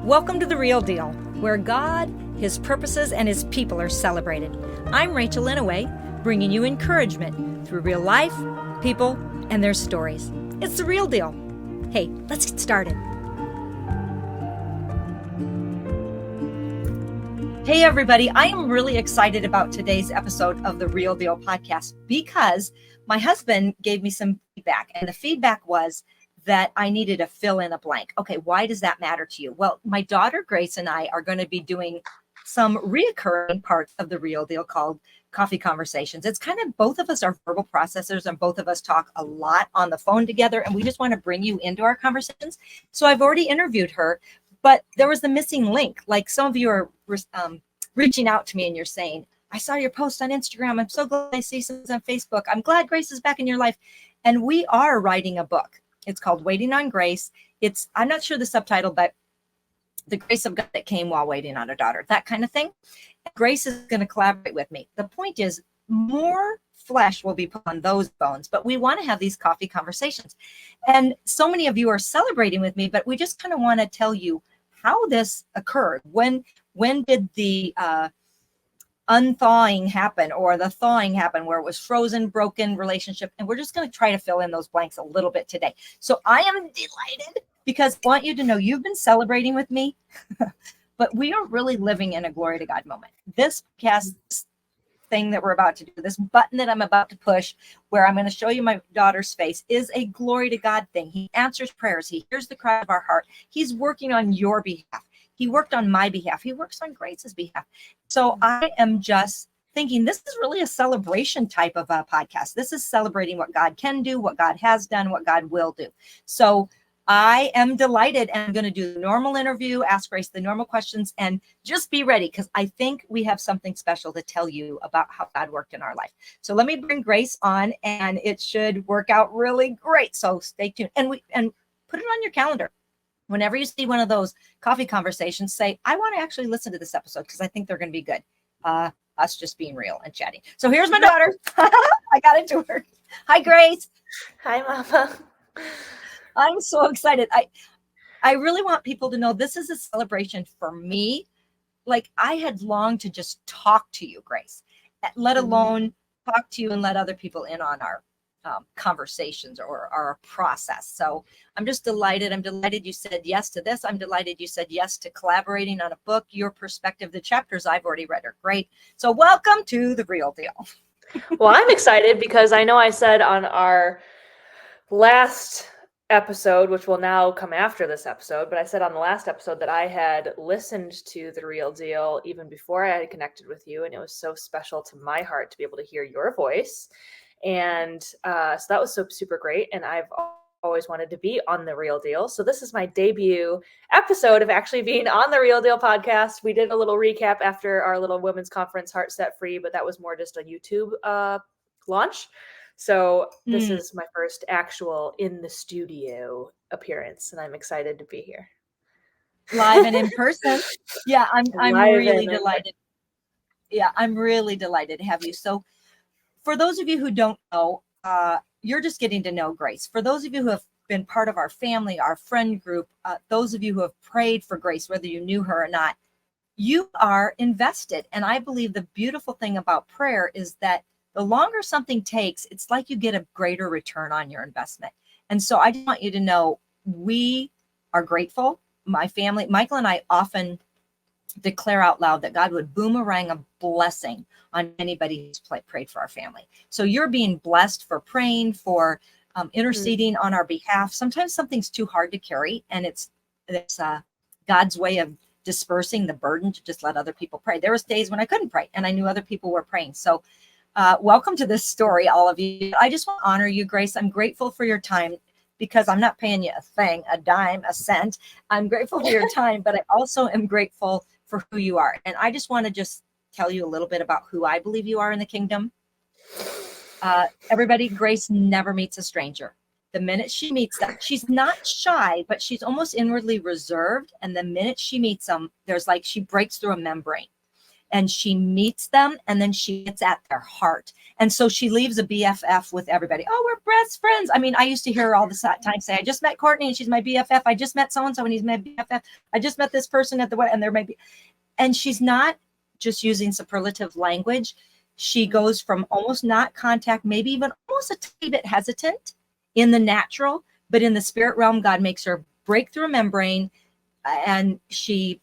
Welcome to The Real Deal, where God, His purposes, and His people are celebrated. I'm Inouye, bringing you encouragement through real life, people, and their stories. It's The Real Deal. Hey, let's get started. Hey, everybody. I am really excited about today's episode of The Real Deal podcast because my husband gave me some feedback, and the feedback was that I needed to fill in a blank. Okay, why does that matter to you? Well, my daughter Grace and I are going to be doing some reoccurring parts of The Real Deal called Coffee Conversations. It's kind of, both of us are verbal processors and both of us talk a lot on the phone together, and we just want to bring you into our conversations. So I've already interviewed her, but there was the missing link. Like, some of you are reaching out to me and you're saying, I saw your post on Instagram. I'm so glad I see some on Facebook. I'm glad Grace is back in your life. And we are writing a book. It's called Waiting on Grace. I'm not sure the subtitle, but the grace of God that came while waiting on a daughter, that kind of thing. Grace is going to collaborate with me. The point is, more flesh will be put on those bones, but we want to have these coffee conversations. And so many of you are celebrating with me, but we just kind of want to tell you how this occurred. When did the unthawing happen, or the thawing happen, where it was frozen, broken relationship? And we're just going to try to fill in those blanks a little bit today. So I am delighted because I want you to know you've been celebrating with me, but we are really living in a glory to God moment. This podcast thing that we're about to do, this button that I'm about to push, where I'm going to show you my daughter's face, is a glory to God thing. He answers prayers. He hears the cry of our heart. He's working on your behalf. He worked on my behalf. He works on Grace's behalf. So I am just thinking this is really a celebration type of a podcast. This is celebrating what God can do, what God has done, what God will do. So I am delighted, and I'm going to do the normal interview, ask Grace the normal questions, and just be ready, because I think we have something special to tell you about how God worked in our life. So let me bring Grace on, and it should work out really great. So stay tuned, and put it on your calendar. Whenever you see one of those coffee conversations, say, I want to actually listen to this episode because I think they're going to be good. Us just being real and chatting. So here's my daughter. I got into her. Hi, Grace. Hi, Mama. I'm so excited. I really want people to know this is a celebration for me. Like, I had longed to just talk to you, Grace, let alone talk to you and let other people in on our conversations or our process. So I'm just delighted. I'm delighted you said yes to this. I'm delighted you said yes to collaborating on a book. Your perspective, the chapters I've already read are great. So welcome to The Real Deal. Well, I'm excited because I know I said on our last episode, which will now come after this episode, but I said on the last episode that I had listened to The Real Deal even before I had connected with you, and it was so special to my heart to be able to hear your voice. And so that was so super great. And I've always wanted to be on The Real Deal. So this is my debut episode of actually being on The Real Deal podcast. We did a little recap after our little women's conference, Heart Set Free, but that was more just a YouTube launch. So this is my first actual in the studio appearance, and I'm excited to be here. Live and in person. Yeah, I'm really delighted. Yeah, I'm really delighted to have you. So for those of you who don't know, you're just getting to know Grace. For those of you who have been part of our family, our friend group, those of you who have prayed for Grace, whether you knew her or not, you are invested. And I believe the beautiful thing about prayer is that the longer something takes, it's like you get a greater return on your investment. And so I just want you to know we are grateful. My family, Michael and I, often declare out loud that God would boomerang a blessing on anybody who's prayed for our family. So you're being blessed for praying, for interceding on our behalf. Sometimes something's too hard to carry, and it's God's way of dispersing the burden to just let other people pray. There was days when I couldn't pray, and I knew other people were praying. So welcome to this story, all of you. I just want to honor you, Grace. I'm grateful for your time, because I'm not paying you a thing, a dime, a cent. I'm grateful for your time, but I also am grateful for who you are. And I just want to just tell you a little bit about who I believe you are in the kingdom. Everybody, Grace never meets a stranger. The minute she meets them, she's not shy, but she's almost inwardly reserved. And the minute she meets them, there's like, she breaks through a membrane. and she meets them, and then she gets at their heart. And so she leaves a BFF with everybody. Oh, we're best friends. I mean, I used to hear her all the time say, I just met Courtney and she's my BFF. I just met so-and-so and he's my BFF. I just met this person at the wedding and they're my BFF. And she's not just using superlative language. She goes from almost not contact, maybe even almost a tiny bit hesitant in the natural, but in the spirit realm, God makes her break through a membrane, and she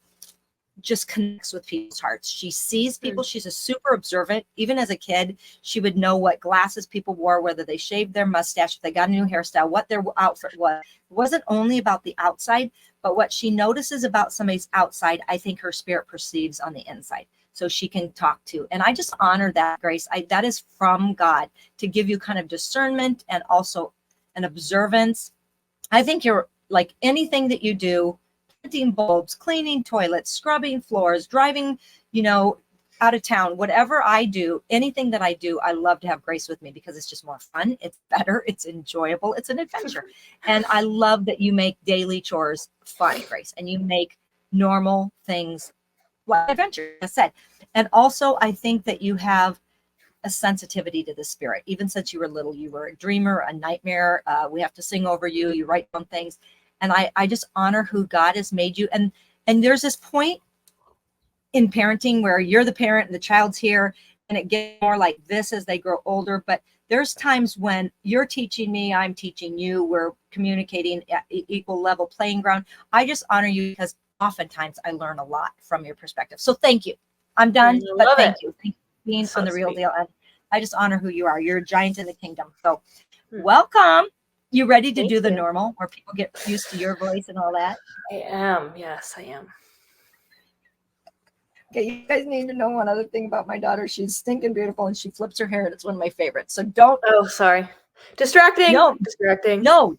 just connects with people's hearts. She sees people. She's a super observant. Even as a kid, she would know what glasses people wore, whether they shaved their mustache, if they got a new hairstyle, what their outfit was. It wasn't only about the outside, but what she notices about somebody's outside, I think her spirit perceives on the inside. So she can talk to. And I just honor that, Grace. That is from God to give you kind of discernment and also an observance. I think you're like anything that you do, planting bulbs, cleaning toilets, scrubbing floors, driving, out of town, whatever I do, anything that I do, I love to have Grace with me because it's just more fun. It's better. It's enjoyable. It's an adventure. And I love that you make daily chores fun, Grace, and you make normal things like adventure, as I said. And also, I think that you have a sensitivity to the spirit. Even since you were little, you were a dreamer, a nightmare. We have to sing over you. You write down things. And I just honor who God has made you. And there's this point in parenting where you're the parent and the child's here, and it gets more like this as they grow older. But there's times when you're teaching me, I'm teaching you, we're communicating at equal level playing ground. I just honor you because oftentimes I learn a lot from your perspective. So thank you. I'm done, but thank you. Thank you for being on The Real Deal. And I just honor who you are. You're a giant in the kingdom. So welcome. You ready to do the normal where people get used to your voice and all that? I am. Yes, I am. Okay, you guys need to know one other thing about my daughter. She's stinking beautiful and she flips her hair, and it's one of my favorites. So don't. Oh, sorry. Distracting. No. Distracting. No.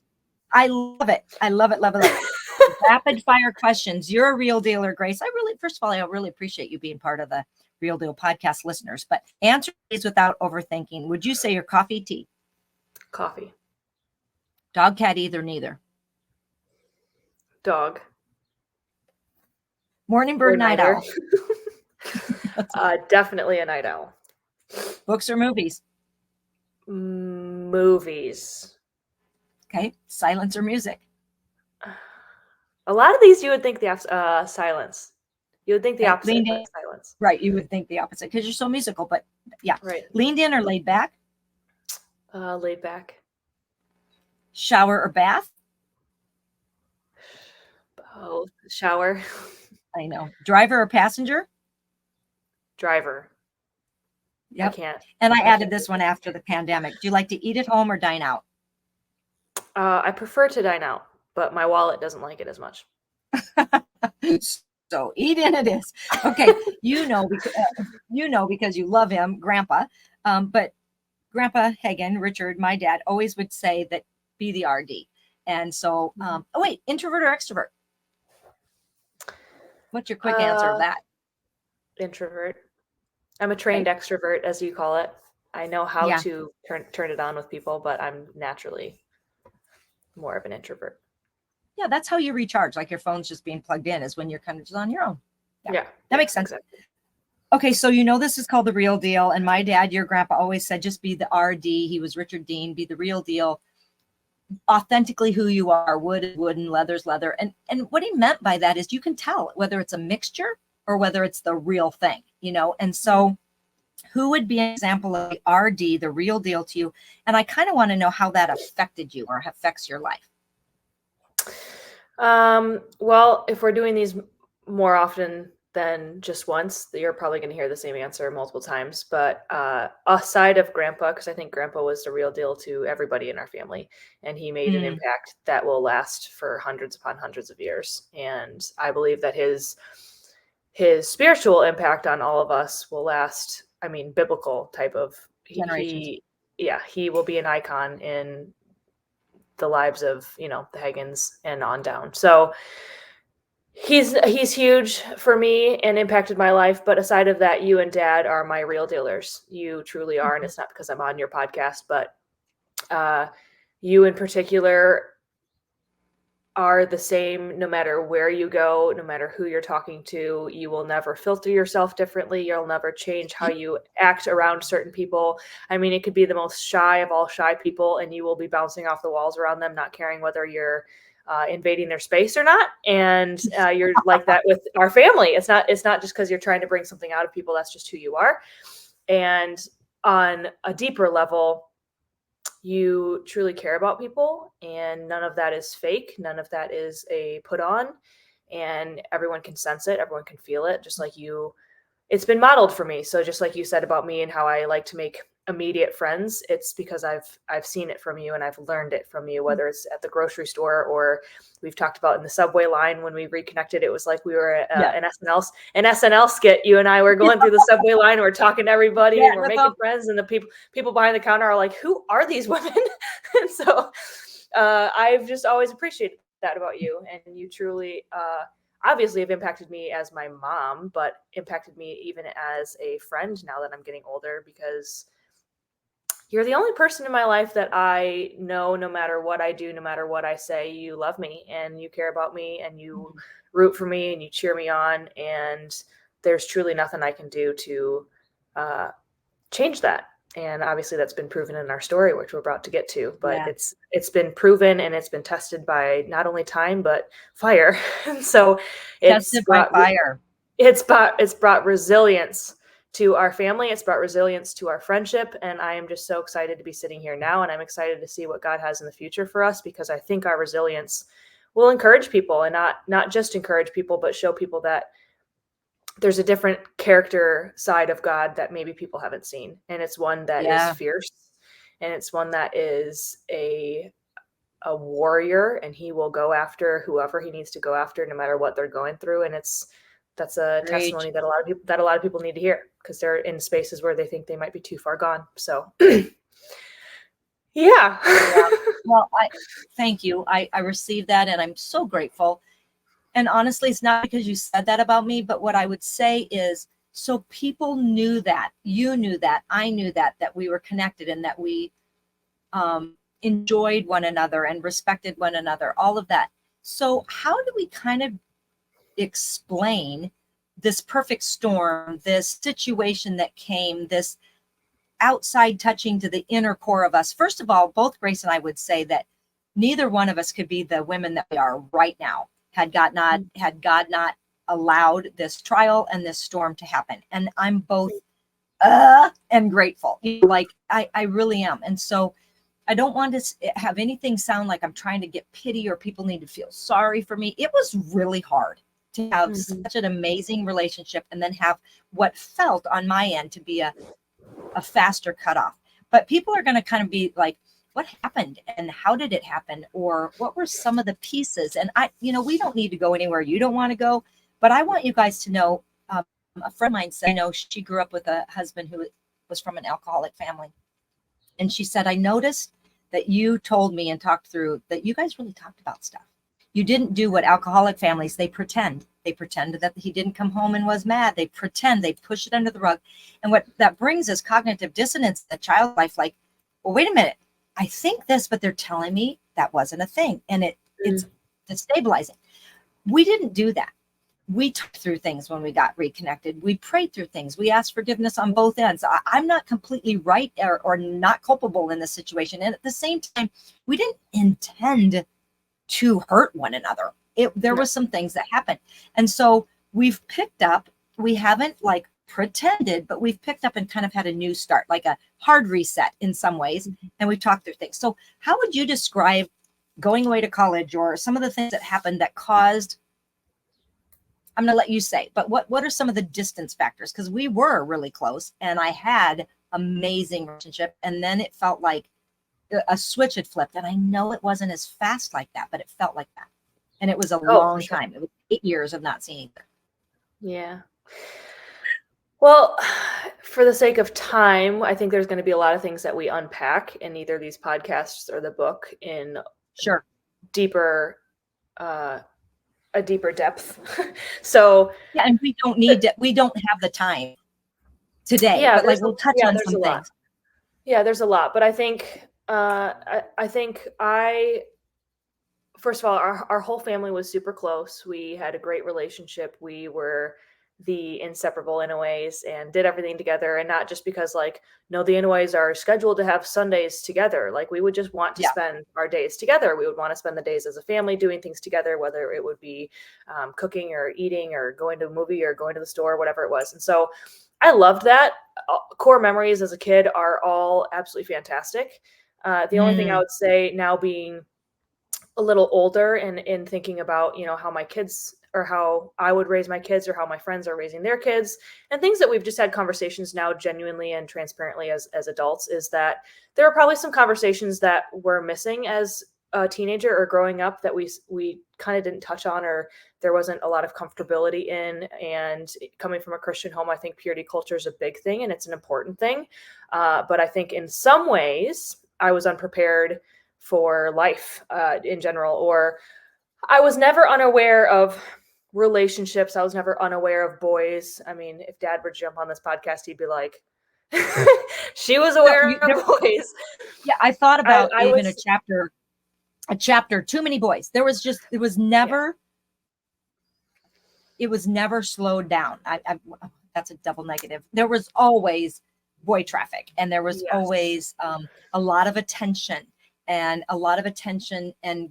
I love it. I love it. Love it. Love it. Rapid fire questions. You're a real dealer, Grace. First of all, I really appreciate you being part of the Real Deal podcast listeners, but answer these without overthinking. Would you say your coffee, tea? Coffee. Dog, cat, either, neither? Dog. Morning bird, night owl? Definitely a night owl. Books or movies? Movies. Okay. Silence or music? A lot of these you would think the silence. You would think the opposite, but silence. Right. You would think the opposite because you're so musical, but yeah. Right. Leaned in or laid back? Laid back. Shower or bath? Both. Shower. I know. Driver or passenger? Driver. Yep. I can't. And I added this one after the pandemic. Do you like to eat at home or dine out? I prefer to dine out, but my wallet doesn't like it as much. So eat in it is. Okay. Because you love him, Grandpa. But Grandpa Hagen, Richard, my dad, always would say that be the RD. And so, introvert or extrovert? What's your quick answer of that? Introvert. I'm a trained extrovert, as you call it. I know how to turn it on with people, but I'm naturally more of an introvert. Yeah, that's how you recharge. Like your phone's just being plugged in is when you're kind of just on your own. Yeah. That makes sense. Exactly. Okay, so this is called The Real Deal. And my dad, your grandpa, always said, just be the RD. He was Richard Dean, be the real deal. Authentically who you are, wood is wood and leather's leather. And what he meant by that is you can tell whether it's a mixture or whether it's the real thing, And so who would be an example of the RD, the real deal to you? And I kind of want to know how that affected you or affects your life. Well, if we're doing these more often than just once, you're probably going to hear the same answer multiple times. But aside of Grandpa, because I think Grandpa was the real deal to everybody in our family, and he made an impact that will last for hundreds upon hundreds of years. And I believe that his spiritual impact on all of us will last. I mean, biblical type of generations. He will be an icon in the lives of the Hagens and on down. So he's huge for me and impacted my life. But aside of that, you and Dad are my real dealers. You truly are. And it's not because I'm on your podcast, but you in particular are the same no matter where you go, no matter who you're talking to. You will never filter yourself differently. You'll never change how you act around certain people. I mean, it could be the most shy of all shy people, and you will be bouncing off the walls around them, not caring whether you're invading their space or not. And you're like that with our family. It's not just because you're trying to bring something out of people. That's just who you are. And on a deeper level, you truly care about people, and none of that is fake. None of that is a put on, and everyone can sense it. Everyone can feel it, just like you. It's been modeled for me. So just like you said about me and how I like to make immediate friends, it's because I've seen it from you and I've learned it from you, whether it's at the grocery store or we've talked about in the subway line when we reconnected. It was like we were an SNL skit. You and I were going through the subway line, we're talking to everybody, and we're making friends, and the people behind the counter are like, who are these women? And so I've just always appreciated that about you, and you truly obviously have impacted me as my mom, but impacted me even as a friend now that I'm getting older, because you're the only person in my life that I know, no matter what I do, no matter what I say, you love me and you care about me and you root for me and you cheer me on. And there's truly nothing I can do to change that. And obviously that's been proven in our story, which we're about to get to, but it's been proven and it's been tested by not only time, but fire. And so Tested by fire. It's brought resilience to our family. It's brought resilience to our friendship. And I am just so excited to be sitting here now. And I'm excited to see what God has in the future for us, because I think our resilience will encourage people, and not just encourage people, but show people that there's a different character side of God that maybe people haven't seen. And it's one that is fierce, and it's one that is a warrior, and he will go after whoever he needs to go after, no matter what they're going through. And that's a testimony that a lot of people need to hear, because they're in spaces where they think they might be too far gone. So yeah. Well, thank you. I received that, and I'm so grateful. And honestly, it's not because you said that about me, but what I would say is, so people knew that, you knew that, I knew that we were connected, and that we enjoyed one another and respected one another, all of that. So how do we kind of explain this perfect storm, this situation that came, this outside touching to the inner core of us? First of all, both Grace and I would say that neither one of us could be the women that we are right now had God not allowed this trial and this storm to happen. And I'm both and grateful. Like I really am. And so I don't want to have anything sound like I'm trying to get pity or people need to feel sorry for me. It was really hard to have such an amazing relationship and then have what felt on my end to be a faster cutoff. But people are going to kind of be like, what happened and how did it happen? Or what were some of the pieces? And we don't need to go anywhere you don't want to go, but I want you guys to know, a friend of mine said, she grew up with a husband who was from an alcoholic family. And she said, I noticed that you told me and talked through that you guys really talked about stuff. You didn't do what alcoholic families, they pretend that he didn't come home and was mad. They pretend, they push it under the rug. And what that brings is cognitive dissonance in the child life. Like, well, wait a minute. I think this, but they're telling me that wasn't a thing. And it's destabilizing. We didn't do that. We talked through things when we got reconnected. We prayed through things. We asked forgiveness on both ends. I'm not completely right or not culpable in this situation. And at the same time, we didn't intend to hurt one another. There was some things that happened. And so we've picked up, we haven't like pretended, but we've picked up and kind of had a new start, like a hard reset in some ways. And we've talked through things. So how would you describe going away to college or some of the things that happened that caused, I'm going to let you say, but what are some of the distance factors? Because we were really close and I had amazing relationship. And then it felt like a switch had flipped. And I know it wasn't as fast like that, but it felt like that. And it was a long time. It was 8 years of not seeing her. Yeah. Well, for the sake of time, I think there's going to be a lot of things that we unpack in either these podcasts or the book in deeper, a deeper depth. So yeah, and we don't have the time today. Yeah, but like we'll touch on some things. Yeah, there's a lot, but I think I first of all, our whole family was super close. We had a great relationship. We were the inseparable Inouyes and did everything together. And not just because like, no, the Inouyes are scheduled to have Sundays together. Like we would just want to Yeah. spend our days together. We would want to spend the days as a family doing things together, whether it would be cooking or eating or going to a movie or going to the store, whatever it was. And so I loved that. Core memories as a kid are all absolutely fantastic. The only thing I would say now, being a little older and in thinking about, you know, how my kids or how I would raise my kids or how my friends are raising their kids and things that we've just had conversations now genuinely and transparently as adults, is that there are probably some conversations that we're missing as a teenager or growing up that we kind of didn't touch on, or there wasn't a lot of comfortability in. And coming from a Christian home, I think purity culture is a big thing and it's an important thing. But I think in some ways I was unprepared for life in general, or I was never unaware of relationships. I was never unaware of boys. I mean, if Dad would jump on this podcast, he'd be like, she was aware of boys. Yeah, I thought about I even was, a chapter, too many boys. It was never slowed down. That's a double negative. There was always boy traffic, and there was always a lot of attention. And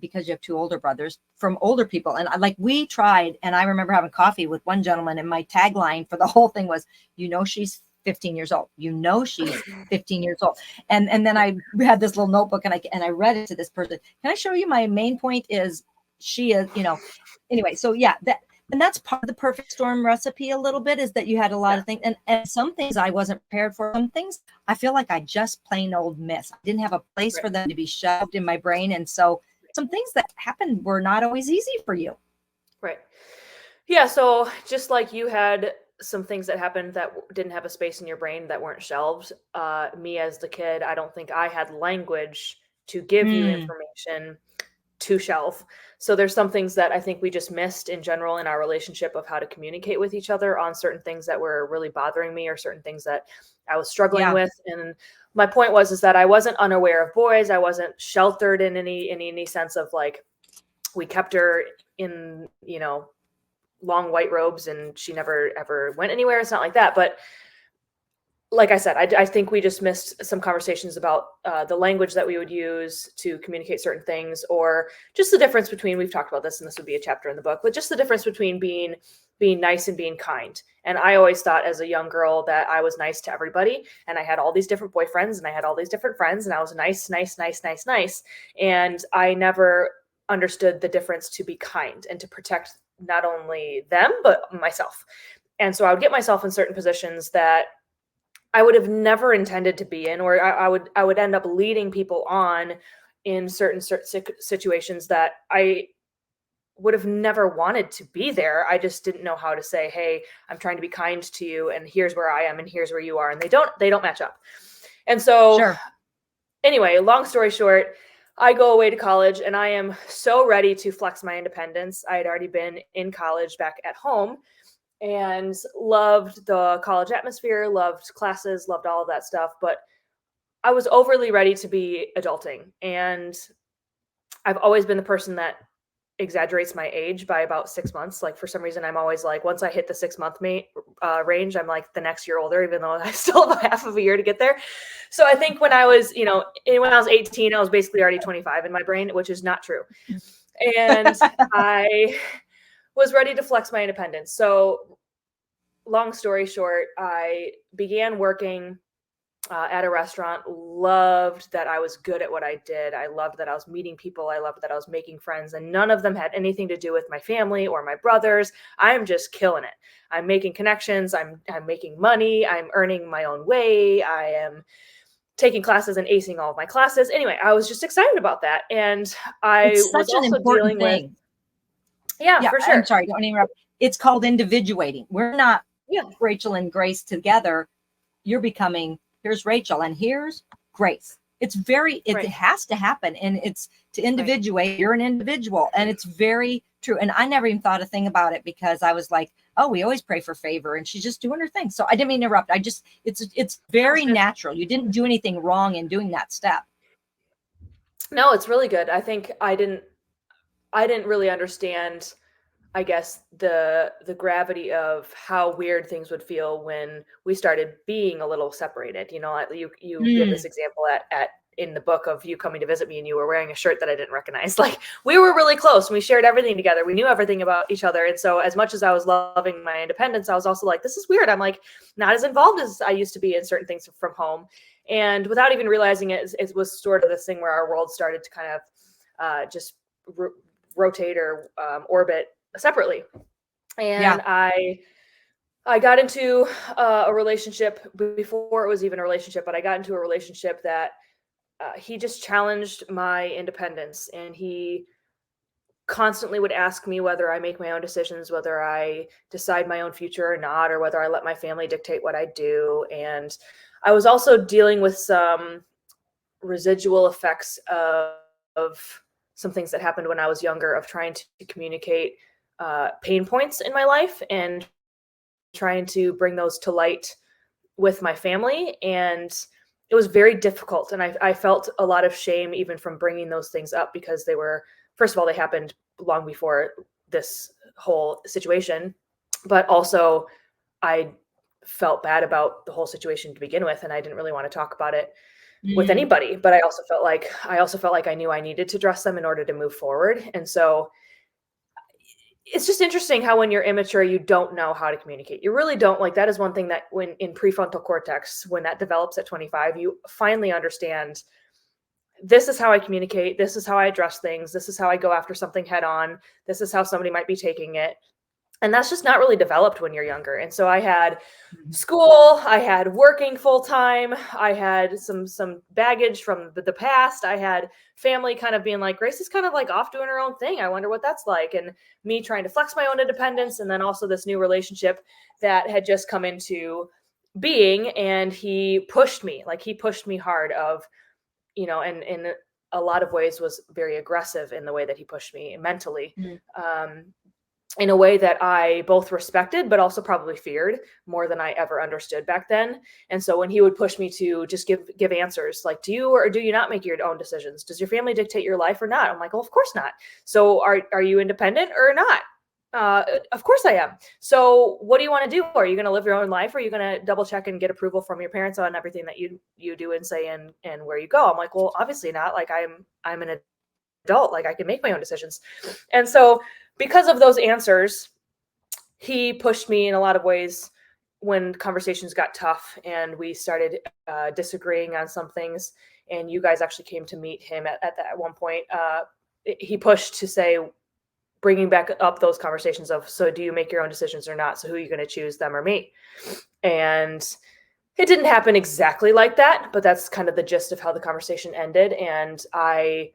because you have two older brothers, from older people. And we tried, and I remember having coffee with one gentleman, and my tagline for the whole thing was, she's 15 years old. She's 15 years old. And then I had this little notebook, and I read it to this person. Can I show you? My main point is she is, anyway. So yeah, that's part of the perfect storm recipe a little bit, is that you had a lot of things, and some things I wasn't prepared for. Some things I feel like I just plain old missed. I didn't have a place for them to be shoved in my brain. And so some things that happened were not always easy for you. Right. Yeah. So just like you had some things that happened that didn't have a space in your brain, that weren't shelved, me as the kid, I don't think I had language to give you information to shelf. So there's some things that I think we just missed in general in our relationship of how to communicate with each other on certain things that were really bothering me, or certain things that I was struggling with. And my point is that I wasn't unaware of boys. I wasn't sheltered in any sense of like, we kept her in, long white robes and she never ever went anywhere. It's not like that. But like I said, I think we just missed some conversations about the language that we would use to communicate certain things, or just the difference between, we've talked about this and this would be a chapter in the book, but just the difference between being nice and being kind. And I always thought as a young girl that I was nice to everybody, and I had all these different boyfriends and I had all these different friends, and I was nice. And I never understood the difference to be kind and to protect not only them, but myself. And so I would get myself in certain positions that I would have never intended to be in, or I would end up leading people on in certain situations that I would have never wanted to be there. I just didn't know how to say, hey, I'm trying to be kind to you, and here's where I am and here's where you are. And they don't match up. And so anyway, long story short, I go away to college and I am so ready to flex my independence. I had already been in college back at home and loved the college atmosphere, loved classes, loved all of that stuff. But I was overly ready to be adulting. And I've always been the person that exaggerates my age by about 6 months. Like for some reason, I'm always like, once I hit the 6 month range, I'm like the next year older, even though I still have half of a year to get there. So I think when I was, when I was 18, I was basically already 25 in my brain, which is not true. And I was ready to flex my independence. So long story short, I began working at a restaurant, loved that I was good at what I did. I loved that I was meeting people. I loved that I was making friends, and none of them had anything to do with my family or my brothers. I'm just killing it. I'm making connections. I'm making money. I'm earning my own way. I am taking classes and acing all of my classes. Anyway, I was just excited about that. And I was also dealing with, for sure. I'm sorry, don't interrupt. It's called individuating. We're not Rachel and Grace together. You're becoming, here's Rachel and here's Grace. It has to happen. And it's to individuate. You're an individual. And it's very true. And I never even thought a thing about it, because I was like, oh, we always pray for favor and she's just doing her thing. So I didn't mean to interrupt. It's very natural. You didn't do anything wrong in doing that step. No, it's really good. I think I didn't I didn't really understand, I guess, the gravity of how weird things would feel when we started being a little separated. You know, you give this example at in the book of you coming to visit me and you were wearing a shirt that I didn't recognize. Like, we were really close and we shared everything together. We knew everything about each other. And so as much as I was loving my independence, I was also like, this is weird. I'm like not as involved as I used to be in certain things from home. And without even realizing it, it was sort of this thing where our world started to kind of just rotate or orbit separately. And I got into a relationship before it was even a relationship, but I got into a relationship that he just challenged my independence, and he constantly would ask me whether I make my own decisions, whether I decide my own future or not, or whether I let my family dictate what I do. And I was also dealing with some residual effects of some things that happened when I was younger, of trying to communicate pain points in my life and trying to bring those to light with my family. And it was very difficult. And I felt a lot of shame even from bringing those things up, because they were, first of all, they happened long before this whole situation, but also I felt bad about the whole situation to begin with. And I didn't really want to talk about it with anybody, but I also felt like I knew I needed to address them in order to move forward. And so it's just interesting how when you're immature, you don't know how to communicate. You really don't. Like, that is one thing that when in prefrontal cortex, when that develops at 25, you finally understand, this is how I communicate. This is how I address things. This is how I go after something head on. This is how somebody might be taking it. And that's just not really developed when you're younger. And so I had school, I had working full time, I had some baggage from the past, I had family kind of being like, Grace is kind of like off doing her own thing. I wonder what that's like. And me trying to flex my own independence. And then also this new relationship that had just come into being. And he pushed me hard of, you know, and in a lot of ways was very aggressive in the way that he pushed me mentally. In a way that I both respected, but also probably feared more than I ever understood back then. And so when he would push me to just give answers, like, do you or do you not make your own decisions? Does your family dictate your life or not? I'm like, well, of course not. So are you independent or not? Of course I am. So what do you want to do? Are you going to live your own life? Or are you going to double check and get approval from your parents on everything that you do and say and where you go? I'm like, well, obviously not. Like, I'm an adult. Like, I can make my own decisions. And so because of those answers, he pushed me in a lot of ways when conversations got tough and we started disagreeing on some things. And you guys actually came to meet him at one point. He pushed to say, bringing back up those conversations of, so do you make your own decisions or not? So who are you going to choose, them or me? And it didn't happen exactly like that, but that's kind of the gist of how the conversation ended. And I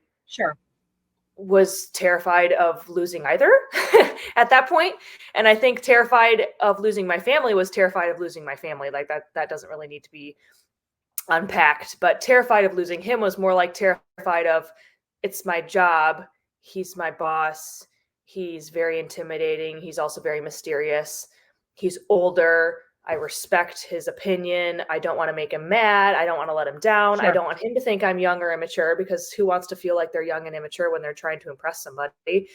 was terrified of losing either at that point. And I think terrified of losing my family was terrified of losing my family. Like, that doesn't really need to be unpacked, but terrified of losing him was more like terrified of, it's my job. He's my boss. He's very intimidating. He's also very mysterious. He's older. I respect his opinion. I don't want to make him mad. I don't want to let him down. I don't want him to think I'm young or immature, because who wants to feel like they're young and immature when they're trying to impress somebody?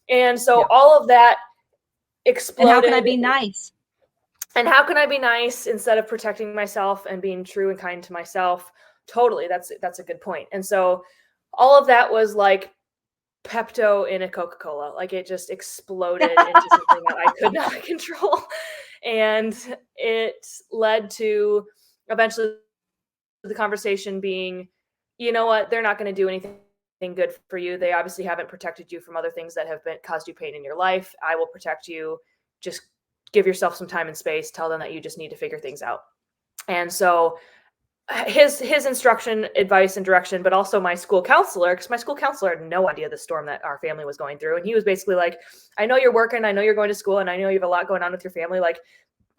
And so all of that exploded. And how can I be nice? And how can I be nice instead of protecting myself and being true and kind to myself? Totally. That's a good point. And so all of that was like Pepto in a Coca-Cola. Like, it just exploded into something that I could not control. And it led to eventually the conversation being, you know what, they're not going to do anything good for you. They obviously haven't protected you from other things that have caused you pain in your life. I will protect you. Just give yourself some time and space. Tell them that you just need to figure things out. And so his instruction, advice, and direction, but also my school counselor, because my school counselor had no idea the storm that our family was going through. And he was basically like, I know you're working, I know you're going to school, and I know you have a lot going on with your family. Like,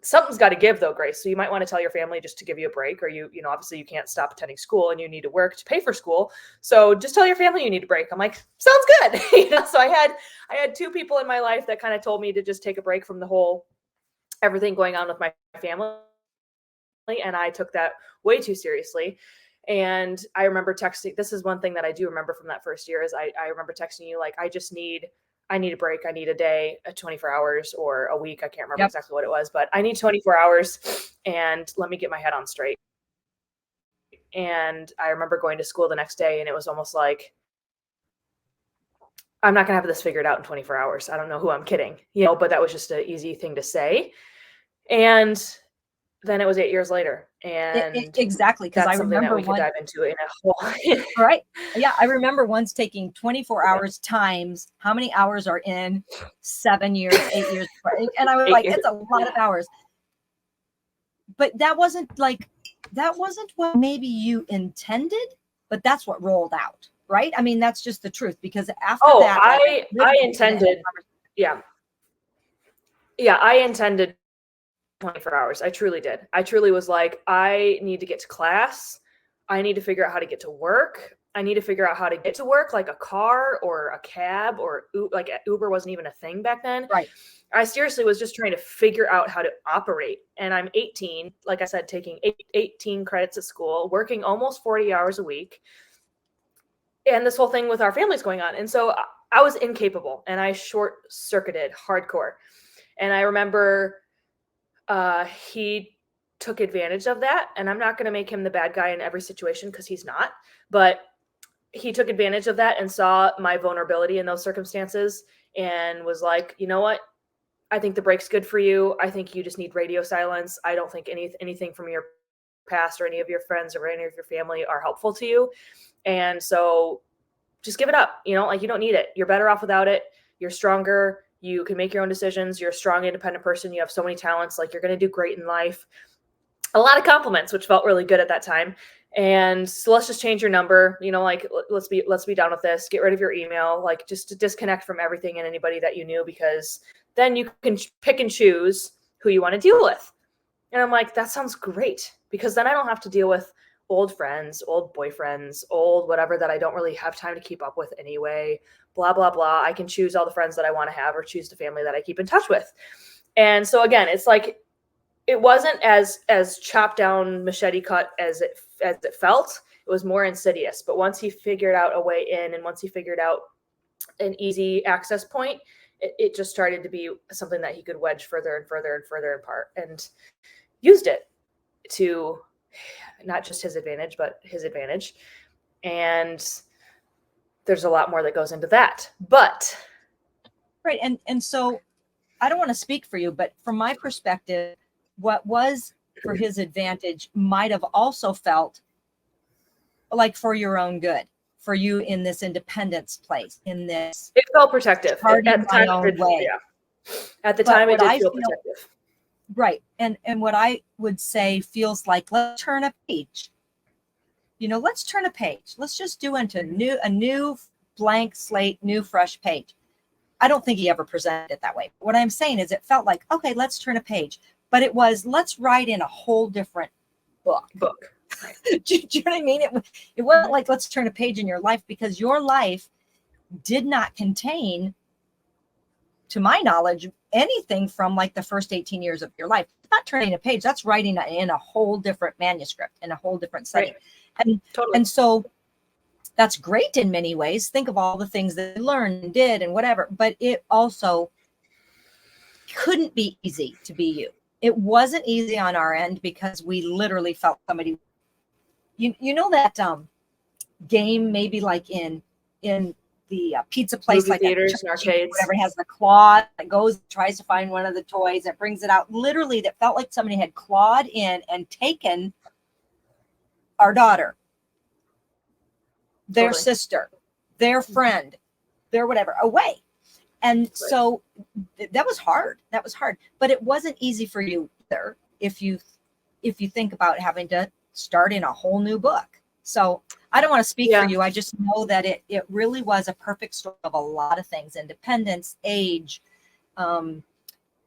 something's got to give though, Grace. So you might want to tell your family just to give you a break, or you know, obviously you can't stop attending school and you need to work to pay for school. So just tell your family you need a break. I'm like, sounds good. You know, so I had two people in my life that kind of told me to just take a break from the whole everything going on with my family. And I took that way too seriously. And I remember texting, this is one thing that I do remember from that first year is I remember texting you like, I need a break. I need a day, 24 hours or a week. I can't remember exactly what it was, but I need 24 hours and let me get my head on straight. And I remember going to school the next day and it was almost like, I'm not going to have this figured out in 24 hours. I don't know who I'm kidding, but that was just an easy thing to say. And then it was 8 years later. And exactly. Because I remember we could dive into in a whole. Right. Yeah. I remember once taking 24 hours times how many hours are in 7 years, 8 years. And I was like, it's a lot of hours. But that wasn't what maybe you intended, but that's what rolled out. Right. I mean, that's just the truth, because after that, I intended. Yeah. Yeah. I intended 24 hours. I truly did. I truly was like, I need to get to class. I need to figure out how to get to work. I need to figure out how to get to work, like a car or a cab, or like Uber wasn't even a thing back then. Right. I seriously was just trying to figure out how to operate. And I'm 18, like I said, taking 18 credits at school, working almost 40 hours a week. And this whole thing with our families going on. And so I was incapable and I short-circuited hardcore. And I remember he took advantage of that. And I'm not going to make him the bad guy in every situation because he's not. But he took advantage of that and saw my vulnerability in those circumstances and was like, you know what? I think the break's good for you. I think you just need radio silence. I don't think anything from your past or any of your friends or any of your family are helpful to you. And so just give it up. You don't need it. You're better off without it. You're stronger. You can make your own decisions. You're a strong, independent person. You have so many talents. Like, you're going to do great in life. A lot of compliments, which felt really good at that time. And so let's just change your number, let's be done with this. Get rid of your email, like just to disconnect from everything and anybody that you knew, because then you can pick and choose who you want to deal with. And I'm like, that sounds great, because then I don't have to deal with old friends, old boyfriends, old whatever that I don't really have time to keep up with anyway, blah, blah, blah. I can choose all the friends that I want to have or choose the family that I keep in touch with. And so again, it's like, it wasn't as chopped down, machete cut as it felt. It was more insidious. But once he figured out a way in, and once he figured out an easy access point, it just started to be something that he could wedge further and further and further apart, and used it to not just his advantage, but his advantage. And there's a lot more that goes into that. But right. And so I don't want to speak for you, but from my perspective, what was for his advantage might have also felt like for your own good, for you in this independence place, in this. It felt protective. At the time, At the time, it did feel protective. Right. And what I would say feels like, let's turn a page. Let's turn a page. Let's just do a new blank slate, new fresh page. I don't think he ever presented it that way. What I'm saying is, it felt like, okay, let's turn a page. But it was, let's write in a whole different book. Do you know what I mean? It wasn't like, let's turn a page in your life, because your life did not contain, to my knowledge, anything from like the first 18 years of your life. It's not turning a page. That's writing in a whole different manuscript, in a whole different setting. Right. And so that's great in many ways. Think of all the things that you learned and did and whatever, but it also couldn't be easy to be you. It wasn't easy on our end, because we literally felt somebody, that game, maybe like in the pizza place, movie like theaters and arcades, whatever, has the claw that goes, tries to find one of the toys that brings it out. Literally, that felt like somebody had clawed in and taken our daughter, their sister, their friend, their whatever, away. And so that was hard. But it wasn't easy for you either, if you think about having to start in a whole new book. So I don't want to speak for you. I just know that it really was a perfect storm of a lot of things: independence, age,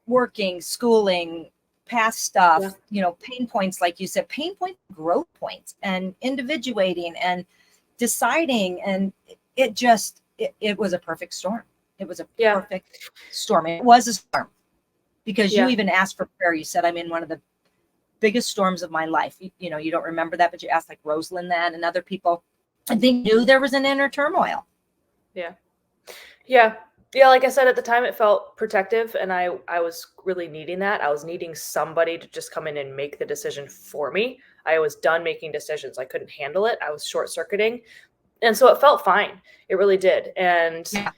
working, schooling, past stuff, pain points, like you said, pain points, growth points, and individuating and deciding. And it was a perfect storm. It was a perfect storm. It was a storm, because you even asked for prayer. You said, I'm in one of the biggest storms of my life. You know, you don't remember that, but you asked like Rosalind that and other people, and they knew there was an inner turmoil. Yeah. Yeah. Yeah. Like I said, at the time it felt protective, and I was really needing that. I was needing somebody to just come in and make the decision for me. I was done making decisions. I couldn't handle it. I was short circuiting. And so it felt fine. It really did. And Yeah.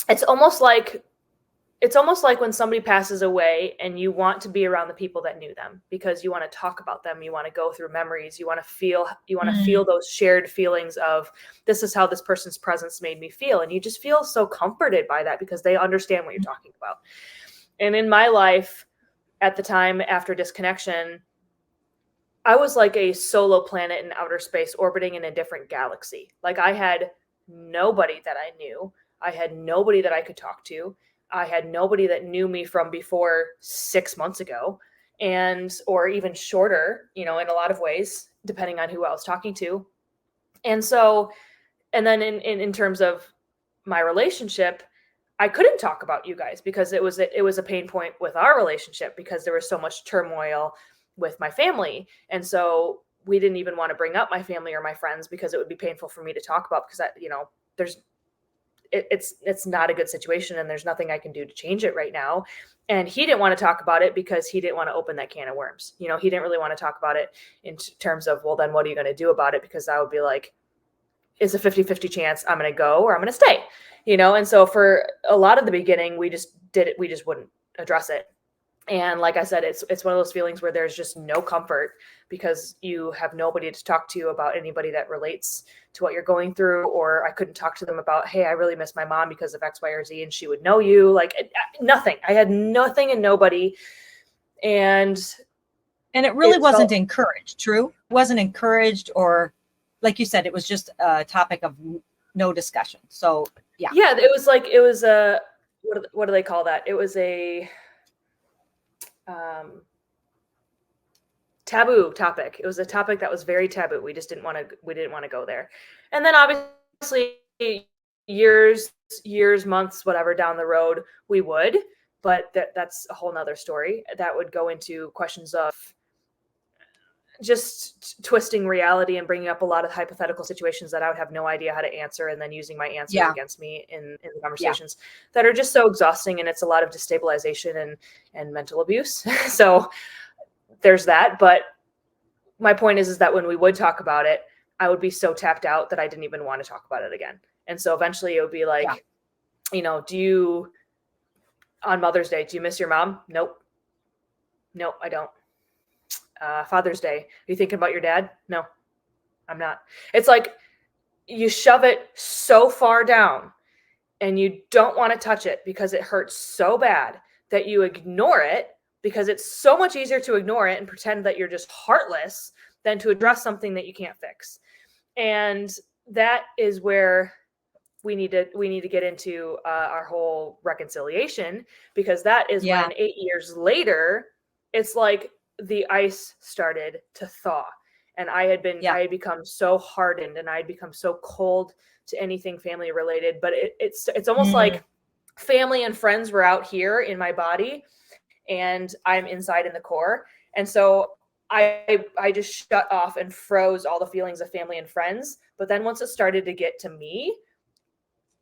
it's almost like when somebody passes away and you want to be around the people that knew them, because you want to talk about them, you want to go through memories, you want to feel those shared feelings of, this is how this person's presence made me feel, and you just feel so comforted by that because they understand what you're talking about. And in my life at the time after disconnection, I was like a solo planet in outer space orbiting in a different galaxy. Like, I had nobody that I knew. I had nobody that I could talk to. I had nobody that knew me from before 6 months ago, or even shorter, in a lot of ways, depending on who I was talking to. And so, and then in terms of my relationship, I couldn't talk about you guys because it was a pain point with our relationship, because there was so much turmoil with my family. And so we didn't even want to bring up my family or my friends because it would be painful for me to talk about, because it's not a good situation and there's nothing I can do to change it right now. And he didn't want to talk about it because he didn't want to open that can of worms. He didn't really want to talk about it in terms of, well, then what are you going to do about it? Because I would be like, it's a 50-50 chance I'm going to go or I'm going to stay, And so for a lot of the beginning, we just wouldn't address it. And like I said, it's one of those feelings where there's just no comfort because you have nobody to talk to about anybody that relates to what you're going through. Or I couldn't talk to them about, hey, I really miss my mom because of X, Y, or Z, and she would know you. Like, nothing. I had nothing and nobody. And it really wasn't encouraged. True. It wasn't encouraged, or like you said, it was just a topic of no discussion. So yeah. Yeah. It was a, what do they call that? It was a, taboo topic. It was a topic that was very taboo. We didn't want to go there. And then obviously years, months, whatever down the road we would, but that's a whole nother story that would go into questions of just twisting reality and bringing up a lot of hypothetical situations that I would have no idea how to answer, and then using my answers against me in the conversations that are just so exhausting. And it's a lot of destabilization and mental abuse. So there's that. But my point is that when we would talk about it, I would be so tapped out that I didn't even want to talk about it again. And so eventually it would be like, on Mother's Day, do you miss your mom? Nope, I don't. Father's Day, are you thinking about your dad? No, I'm not. It's like you shove it so far down and you don't want to touch it because it hurts so bad that you ignore it, because it's so much easier to ignore it and pretend that you're just heartless than to address something that you can't fix. And that is where we need to get into our whole reconciliation, because that is when 8 years later, it's like the ice started to thaw, and I had become so hardened and I had become so cold to anything family related. But it's almost like family and friends were out here in my body and I'm inside in the core. And so I just shut off and froze all the feelings of family and friends. But then once it started to get to me,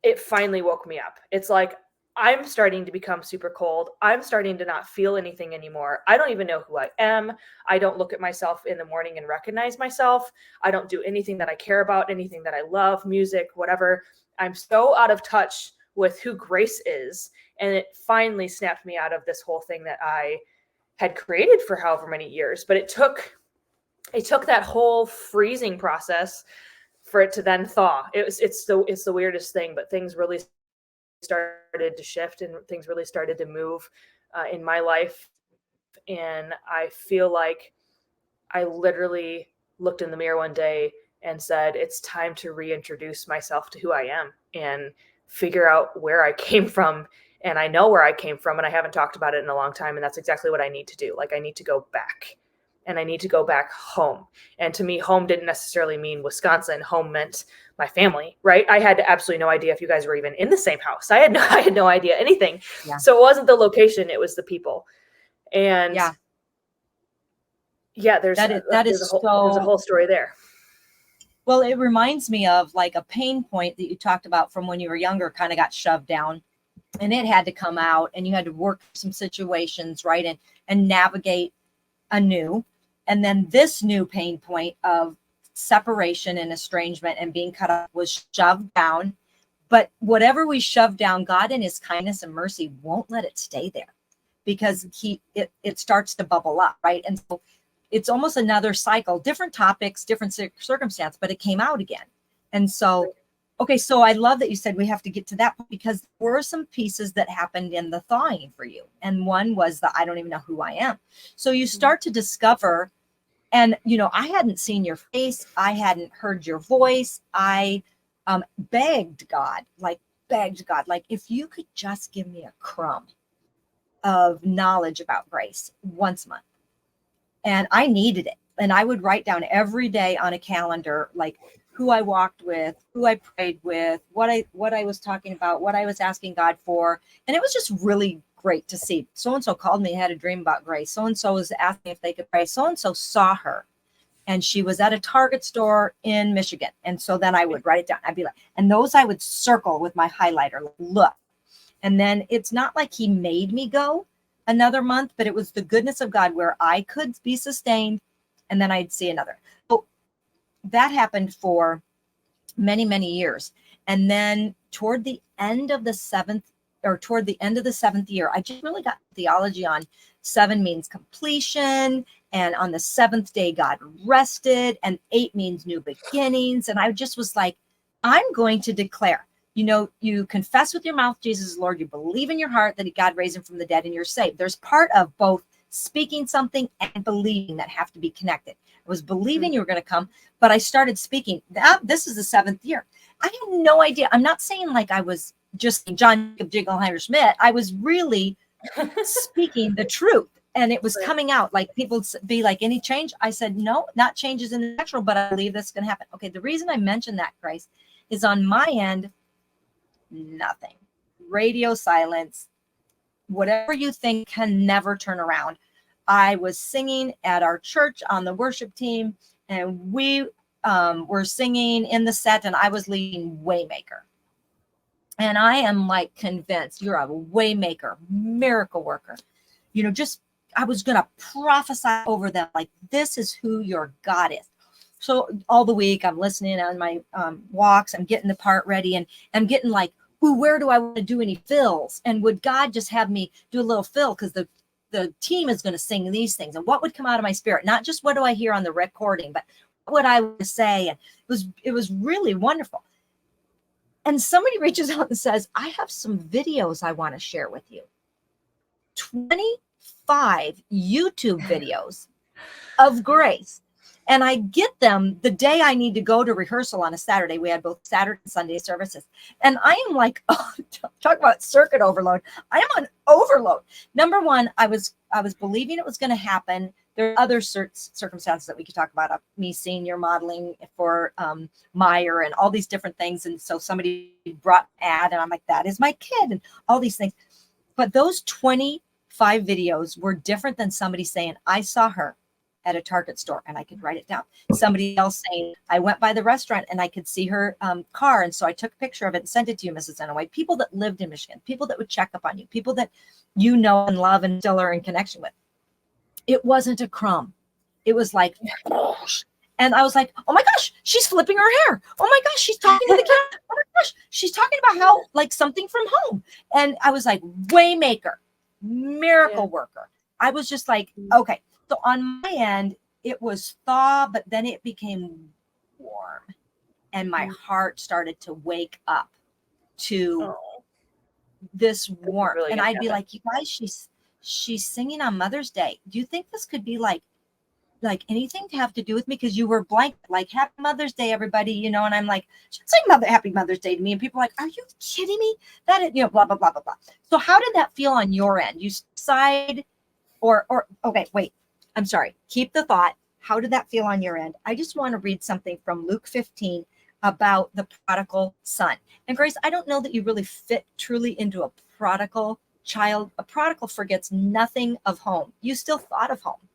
it finally woke me up. It's like, I'm starting to become super cold. I'm starting to not feel anything anymore. I don't even know who I am. I don't look at myself in the morning and recognize myself. I don't do anything that I care about, anything that I love, music, whatever. I'm so out of touch with who Grace is. And it finally snapped me out of this whole thing that I had created for however many years. But it took that whole freezing process for it to then thaw. It's the weirdest thing, but things really started to shift and things really started to move in my life. And I feel like I literally looked in the mirror one day and said, it's time to reintroduce myself to who I am and figure out where I came from. And I know where I came from, and I haven't talked about it in a long time. And that's exactly what I need to do. Like, I need to go back, and I need to go back home. And to me, home didn't necessarily mean Wisconsin. Home meant my family, right? I had absolutely no idea if you guys were even in the same house. I had no idea anything. Yeah. So it wasn't the location, it was the people. And Yeah, there's That is there's a so, whole story there. well, it reminds me of like a pain point that you talked about from when you were younger, kind of got shoved down, and it had to come out, and you had to work some situations, right? And navigate anew. And then this new pain point of separation and estrangement and being cut off was shoved down. But whatever we shove down, God in his kindness and mercy won't let it stay there, because it starts to bubble up, right? And so it's almost another cycle, different topics, different circumstance, but it came out again. And so, okay, so I love that you said we have to get to that, because there were some pieces that happened in the thawing for you. And one was the I don't even know who I am. So you start to discover, and I hadn't seen your face, I hadn't heard your voice. I begged God, like if you could just give me a crumb of knowledge about grace once a month. And I needed it. And I would write down every day on a calendar, like who I walked with, who I prayed with, what I was talking about, what I was asking God for. And it was just really great to see. So-and-so called me, had a dream about grace. So-and-so was asking if they could pray. So-and-so saw her, and she was at a Target store in Michigan. And so then I would write it down. I'd be like, and those I would circle with my highlighter, like, look. And then it's not like he made me go another month, but it was the goodness of God where I could be sustained, and then I'd see another. So that happened for many, many years. And then toward the end of the seventh year, I just really got theology on 7 means completion. And on the 7th day, God rested, and 8 means new beginnings. And I just was like, I'm going to declare, you confess with your mouth Jesus is Lord, you believe in your heart that God raised him from the dead, and you're saved. There's part of both speaking something and believing that have to be connected. I was believing you were going to come, but I started speaking. This is the 7th year. I had no idea. I'm not saying like I was just John Jacob Jingleheimer Schmidt. I was really speaking the truth, and it was coming out. Like people be like, any change? I said, no, not changes in the natural, but I believe this is going to happen. Okay. The reason I mentioned that, Grace, is on my end, nothing. Radio silence, whatever you think can never turn around. I was singing at our church on the worship team, and we were singing in the set, and I was leading Waymaker. And I am like convinced you're a waymaker, miracle worker. I was going to prophesy over them, like, this is who your God is. So all the week I'm listening on my walks, I'm getting the part ready, and I'm getting like, ooh, where do I want to do any fills? And would God just have me do a little fill? Because the team is going to sing these things, and what would come out of my spirit, not just what do I hear on the recording, but what would I want to say? And it was really wonderful. And somebody reaches out and says, I have some videos I want to share with you. 25 YouTube videos of grace. And I get them the day I need to go to rehearsal on a Saturday. We had both Saturday and Sunday services. And I am like, oh, talk about circuit overload. I am on overload. Number one, I was believing it was going to happen. There are other circumstances that we could talk about. Me senior modeling for Meyer and all these different things. And so somebody brought an ad, and I'm like, that is my kid, and all these things. But those 25 videos were different than somebody saying, I saw her at a Target store, and I could write it down. Somebody else saying, I went by the restaurant and I could see her car, and so I took a picture of it and sent it to you, Mrs. Inouye. People that lived in Michigan, people that would check up on you, people that you know and love and still are in connection with. It wasn't a crumb. It was like, and I was like, oh my gosh, she's flipping her hair. Oh my gosh, she's talking to the camera. Oh my gosh, she's talking about how, like, something from home. And I was like, waymaker, miracle worker. I was just like, okay. So on my end, it was thaw, but then it became warm, and my heart started to wake up to this warmth. Really, and I'd be like, you guys, she's singing on Mother's Day. Do you think this could be like anything to have to do with me? Because you were blank, like, Happy Mother's Day, everybody, and I'm like, she'd say Happy Mother's Day to me, and people are like, are you kidding me? That is, blah, blah, blah, blah, blah. So how did that feel on your end? You decide, or okay, wait. I'm sorry. Keep the thought. How did that feel on your end? I just want to read something from Luke 15 about the prodigal son. And Grace, I don't know that you really fit truly into a prodigal child. A prodigal forgets nothing of home. You still thought of home.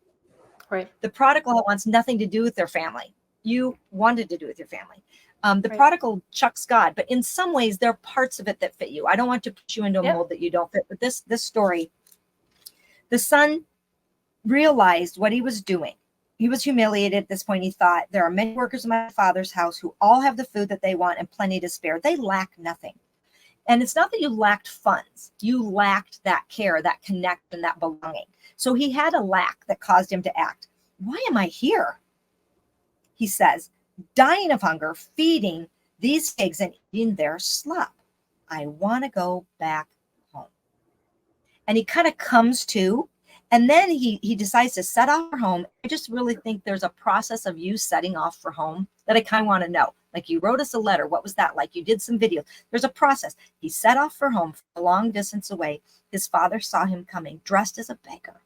Right. The prodigal wants nothing to do with their family. You wanted to do with your family. The Right. prodigal chucks God, but in some ways there are parts of it that fit you. I don't want to put you into a Yep. mold that you don't fit. But this story, the son realized what he was doing. He was humiliated at this point. He thought, there are many workers in my father's house who all have the food that they want and plenty to spare. They lack nothing. And it's not that you lacked funds. You lacked that care, that connection, that belonging. So he had a lack that caused him to act. Why am I here? He says, dying of hunger, feeding these pigs and eating their slop. I want to go back home. And he kind of comes to, and then he decides to set off for home. I just really think there's a process of you setting off for home that I kind of want to know. Like, you wrote us a letter. What was that like? You did some videos. There's a process. He set off for home a long distance away. His father saw him coming, dressed as a beggar.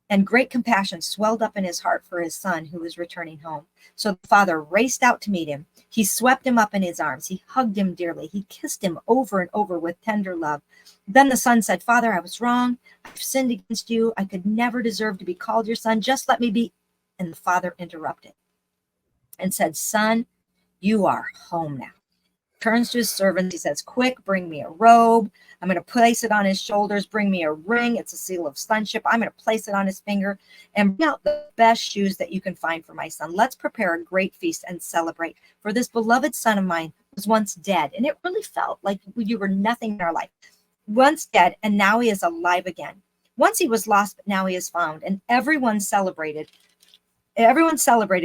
And great compassion swelled up in his heart for his son who was returning home. So the father raced out to meet him. He swept him up in his arms. He hugged him dearly. He kissed him over and over with tender love. Then the son said, Father, I was wrong. I've sinned against you. I could never deserve to be called your son. Just let me be. And the father interrupted and said, Son, you are home now. Turns to his servants. He says, quick, bring me a robe. I'm going to place it on his shoulders. Bring me a ring. It's a seal of sonship. I'm going to place it on his finger and bring out the best shoes that you can find for my son. Let's prepare a great feast and celebrate. For this beloved son of mine was once dead, and it really felt like you were nothing in our life. Once dead, and now he is alive again. Once he was lost, but now he is found. And everyone celebrated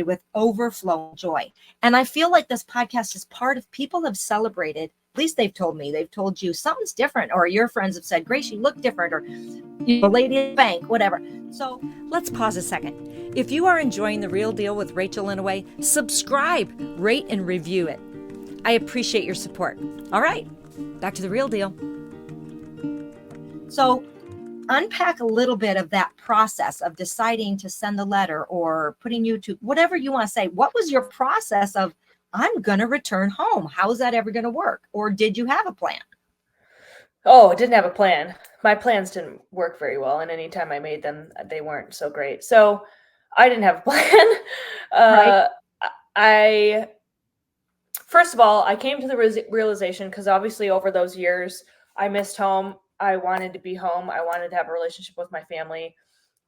with overflowing joy. And I feel like this podcast is part of, people have celebrated, at least they've told me, they've told you something's different, or your friends have said, Grace, you look different, or lady at the bank, whatever. So let's pause a second. If you are enjoying The Real Deal with Rachel Inouye, subscribe, rate, and review it. I appreciate your support. All right, back to The Real Deal. So unpack a little bit of that process of deciding to send the letter or putting YouTube, whatever you want to say. What was your process of, I'm going to return home? How is that ever going to work? Or did you have a plan? Oh, I didn't have a plan. My plans didn't work very well. And anytime I made them, they weren't so great. So I didn't have a plan. Right. First of all, I came to the realization, because obviously over those years, I missed home. I wanted to be home. I wanted to have a relationship with my family,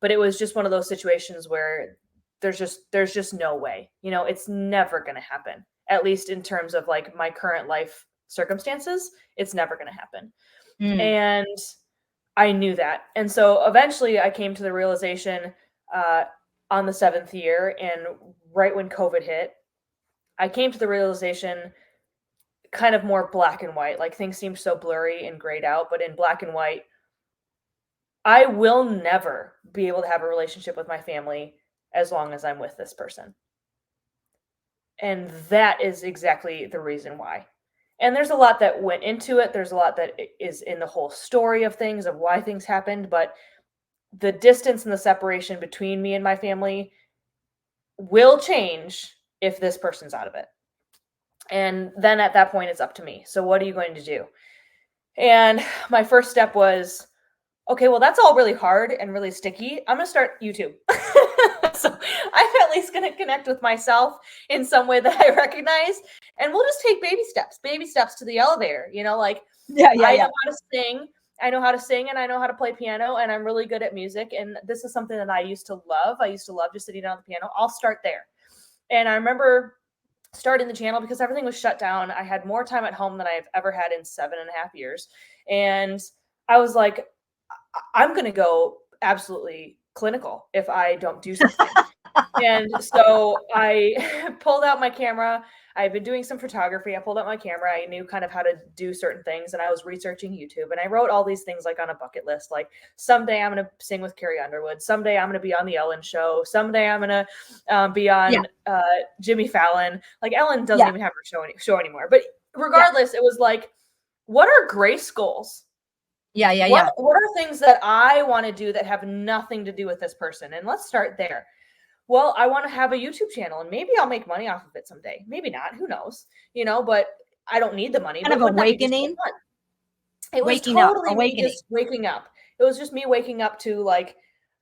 but it was just one of those situations where there's just no way, it's never going to happen. At least in terms of like my current life circumstances, it's never going to happen. And I knew that. And so eventually I came to the realization on the 7th year, and right when COVID hit, I came to the realization, kind of more black and white, like things seemed so blurry and grayed out, but in black and white, I will never be able to have a relationship with my family as long as I'm with this person. And that is exactly the reason why. And there's a lot that went into it. There's a lot that is in the whole story of things, of why things happened, but the distance and the separation between me and my family will change if this person's out of it. And then at that point, it's up to me. So what are you going to do? And my first step was, okay, well, that's all really hard and really sticky. I'm going to start YouTube. So I'm at least going to connect with myself in some way that I recognize. And we'll just take baby steps to the elevator. I know how to sing. I know how to sing, and I know how to play piano, and I'm really good at music. And this is something that I used to love. I used to love just sitting down at the piano. I'll start there. And I remember starting the channel because everything was shut down. I had more time at home than I've ever had in 7.5 years. And I was like, I'm going to go absolutely clinical if I don't do something. And so I pulled out my camera. I've been doing some photography. I pulled out my camera. I knew kind of how to do certain things, and I was researching YouTube, and I wrote all these things like on a bucket list. Like, someday I'm going to sing with Carrie Underwood. Someday I'm going to be on the Ellen Show. Someday I'm going to be on Jimmy Fallon. Like, Ellen doesn't even have her show anymore. But regardless, it was like, what are Grace goals? What are things that I want to do that have nothing to do with this person? And let's start there. Well, I want to have a YouTube channel, and maybe I'll make money off of it someday. Maybe not. Who knows? But I don't need the money. Kind of awakening. It was totally me just waking up. It was just me waking up to, like,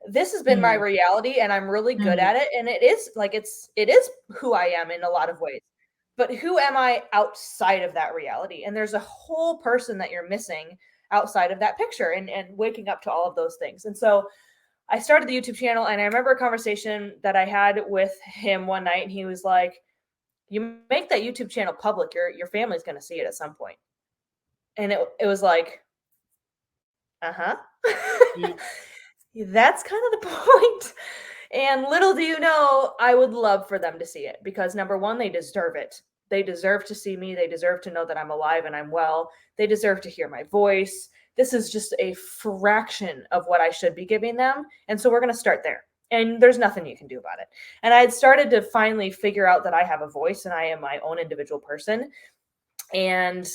this has been my reality and I'm really good at it. And it is like, it is who I am in a lot of ways, but who am I outside of that reality? And there's a whole person that you're missing outside of that picture, and waking up to all of those things. And so I started the YouTube channel, and I remember a conversation that I had with him one night, and he was like, you make that YouTube channel public, your family's going to see it at some point. And it was like, uh-huh. That's kind of the point. And little do you know, I would love for them to see it, because number one, they deserve it. They deserve to see me. They deserve to know that I'm alive and I'm well. They deserve to hear my voice. This is just a fraction of what I should be giving them. And so we're going to start there. And there's nothing you can do about it. And I had started to finally figure out that I have a voice and I am my own individual person. And